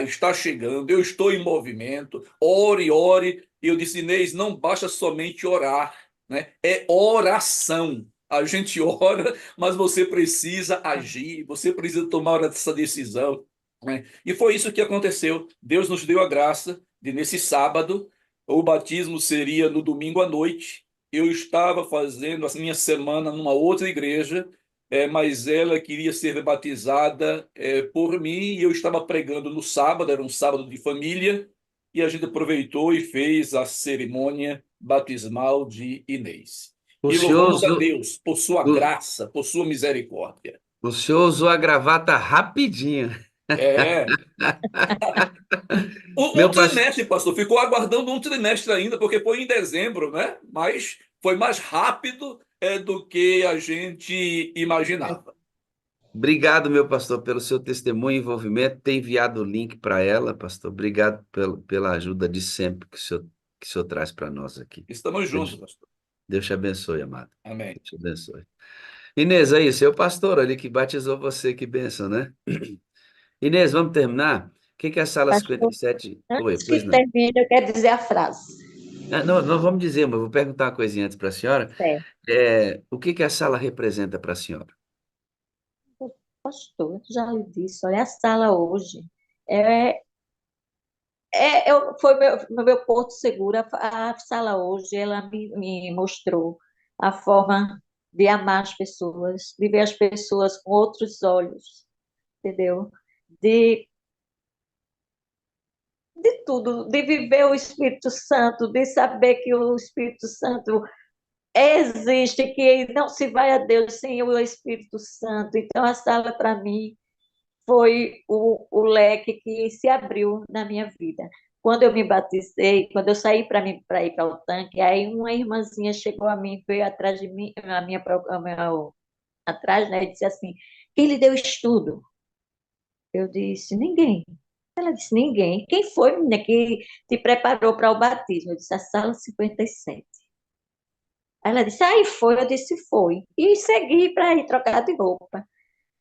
está chegando, eu estou em movimento, ore, ore. E eu disse, Inês, não basta somente orar, né? É oração. A gente ora, mas você precisa agir, você precisa tomar essa decisão, né? E foi isso que aconteceu. Deus nos deu a graça de, nesse sábado, o batismo seria no domingo à noite. Eu estava fazendo a minha semana numa outra igreja, mas ela queria ser batizada por mim, e eu estava pregando no sábado, era um sábado de família, e a gente aproveitou e fez a cerimônia batismal de Inês. O E senhor louvamos a usou, Deus por sua o, graça, por sua misericórdia. o senhor usou a gravata rapidinho. É. Um Meu pastor. trimestre, pastor. Ficou aguardando um trimestre ainda, porque foi em dezembro, né? Mas foi mais rápido do que a gente imaginava. Obrigado, meu pastor, pelo seu testemunho e envolvimento. Ter enviado o link para ela, pastor. Obrigado pela ajuda de sempre que o senhor traz para nós aqui. Estamos juntos, Deus, pastor. Deus te abençoe, amado. Amém. Deus te abençoe. Inês, aí, seu pastor ali que batizou você, que bênção, né? Inês, vamos terminar? O que é a sala Pastor, 57? Oi, antes pois que não. termine, eu quero dizer a frase. Não, não vamos dizer, mas eu vou perguntar uma coisinha antes para a senhora. Certo. O que a sala representa para a senhora? Pastor, eu já lhe disse, olha, a sala hoje é, foi meu porto seguro. A sala hoje, ela me mostrou a forma de amar as pessoas, de ver as pessoas com outros olhos, entendeu? De, de tudo, de viver o Espírito Santo, de saber que o Espírito Santo existe, que não se vai a Deus sem o Espírito Santo. Então, a sala, para mim, foi o leque que se abriu na minha vida. Quando eu me batizei, quando eu saí para ir para o tanque, aí uma irmãzinha chegou a mim, veio atrás de mim, atrás, né, e disse assim: quem lhe deu estudo? Eu disse: ninguém. Ela disse: ninguém. Quem foi, menina, que te preparou para o batismo? Eu disse: a sala 57. Aí ela disse: aí foi. Eu disse: foi. E segui para ir trocar de roupa.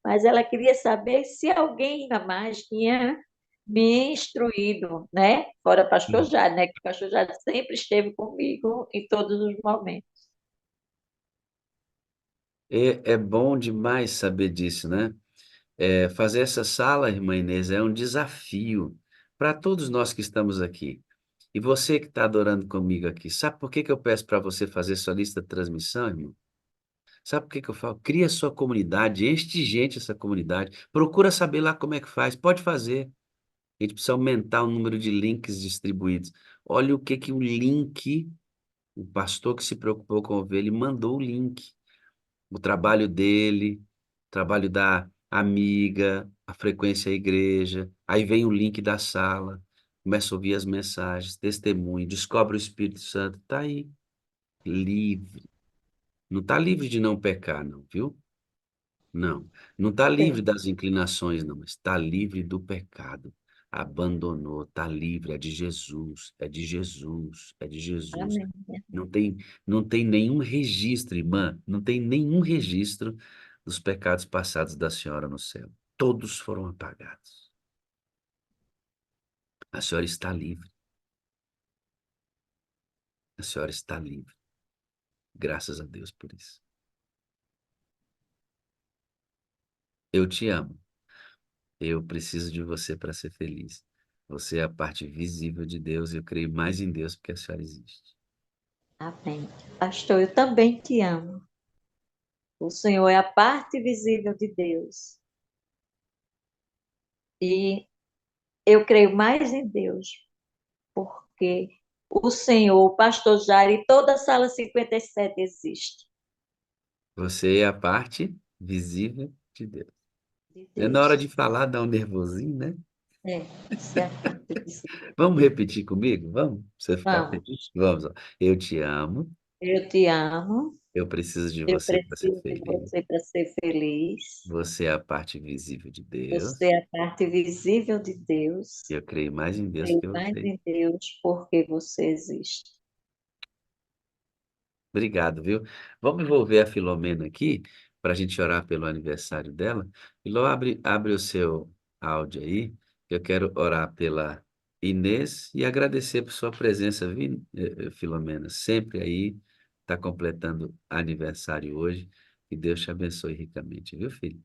Mas ela queria saber se alguém ainda mais tinha me instruído, né? Fora pastor Jade, né? Que o pastor Jade sempre esteve comigo em todos os momentos. É bom demais saber disso, né? Fazer essa sala, irmã Inês, é um desafio para todos nós que estamos aqui. E você que está adorando comigo aqui, sabe por que que eu peço para você fazer sua lista de transmissão, irmão? Sabe por que que eu falo? Cria sua comunidade, enche de gente essa comunidade. Procura saber lá como é que faz. Pode fazer. A gente precisa aumentar o número de links distribuídos. Olha o que que o pastor que se preocupou com a ovelha, ele mandou o link. O trabalho dele, o trabalho da amiga, a frequência à igreja. Aí vem o link da sala, começa a ouvir as mensagens, testemunho, descobre o Espírito Santo. Está aí, livre. Não está livre de não pecar, não, viu? Não. Não está livre das inclinações, não. Está livre do pecado. Abandonou, está livre. É de Jesus, é de Jesus, é de Jesus. Amém. Não tem nenhum registro, irmã. Não tem nenhum registro dos pecados passados da senhora no céu. Todos foram apagados. A senhora está livre. A senhora está livre. Graças a Deus por isso. Eu te amo. Eu preciso de você para ser feliz. Você é a parte visível de Deus e eu creio mais em Deus porque a senhora existe. Amém. Pastor, eu também te amo. O Senhor é a parte visível de Deus. E eu creio mais em Deus, porque o Senhor, o pastor Jair e toda a sala 57 existe. Você é a parte visível de Deus. De É na hora Deus. de falar, dá um nervosinho, né? Isso é a parte visível. Vamos repetir comigo? Vamos? Você ficar Vamos. feliz? Vamos. Ó. Eu te amo. Eu te amo. Eu preciso de Eu você para ser preciso de feliz. você para ser feliz. Você é a parte visível de Deus. Você é a parte visível de Deus. Eu creio mais em Deus Creio que mais você. em Deus porque você existe. Obrigado, viu? Vamos envolver a Filomena aqui para a gente orar pelo aniversário dela. Filó, abre o seu áudio aí. Eu quero orar pela Inês e agradecer por sua presença, viu, Filomena? Sempre aí, está completando aniversário hoje. Que Deus te abençoe ricamente, viu, filho?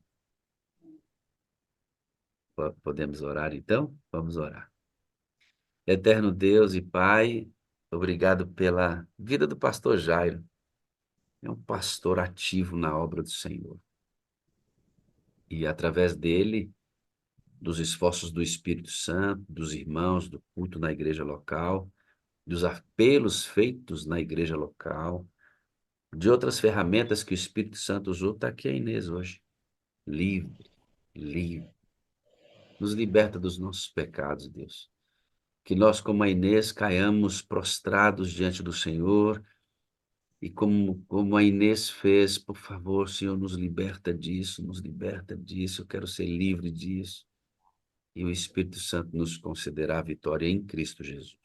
Podemos orar então? Vamos orar. Eterno Deus e Pai, obrigado pela vida do pastor Jairo. É um pastor ativo na obra do Senhor. E através dele, dos esforços do Espírito Santo, dos irmãos, do culto na igreja local, dos apelos feitos na igreja local, de outras ferramentas que o Espírito Santo usou, está aqui a Inês hoje. Livre, livre. Nos liberta dos nossos pecados, Deus. Que nós, como a Inês, caiamos prostrados diante do Senhor. E como a Inês fez, por favor, Senhor, nos liberta disso, nos liberta disso. Eu quero ser livre disso. E o Espírito Santo nos concederá a vitória em Cristo Jesus.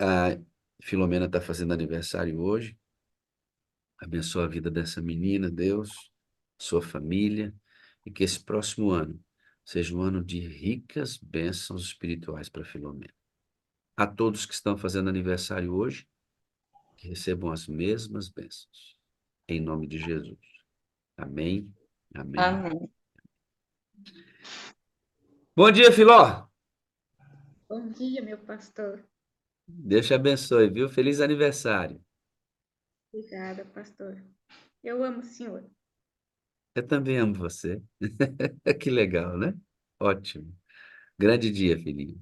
A Filomena está fazendo aniversário hoje. Abençoa a vida dessa menina, Deus, sua família, e que esse próximo ano seja um ano de ricas bênçãos espirituais para Filomena. A todos que estão fazendo aniversário hoje, que recebam as mesmas bênçãos. Em nome de Jesus. Amém. Amém. Amém. Bom dia, Filó. Bom dia, meu pastor. Deus te abençoe, viu? Feliz aniversário. Obrigada, pastor. Eu amo o senhor. Eu também amo você. Que legal, né? Ótimo. Grande dia, filhinho.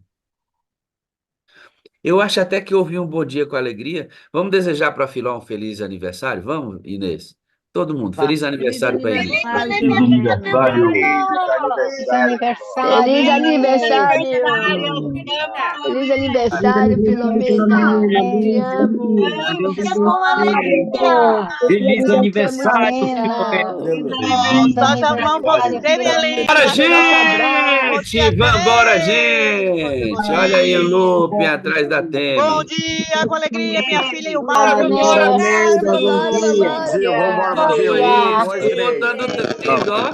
Eu acho até que houve um bom dia com alegria. Vamos desejar para a Filó um feliz aniversário? Vamos, Inês? Todo mundo. Feliz aniversário para Inês. Feliz aniversário! Feliz aniversário! Feliz aniversário, Filomena! Te amo! Feliz aniversário, Nós amamos você, minha linda! Bora, gente! Vambora, gente! Olha aí o Lupe atrás da tenda. Bom dia, com alegria, minha filha e o Mário! Bora, Bora! Bom dia, botando três, ó.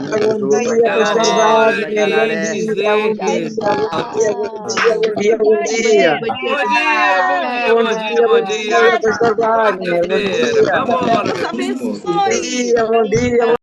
Bom dia. Vambora, meu povo. Bom dia!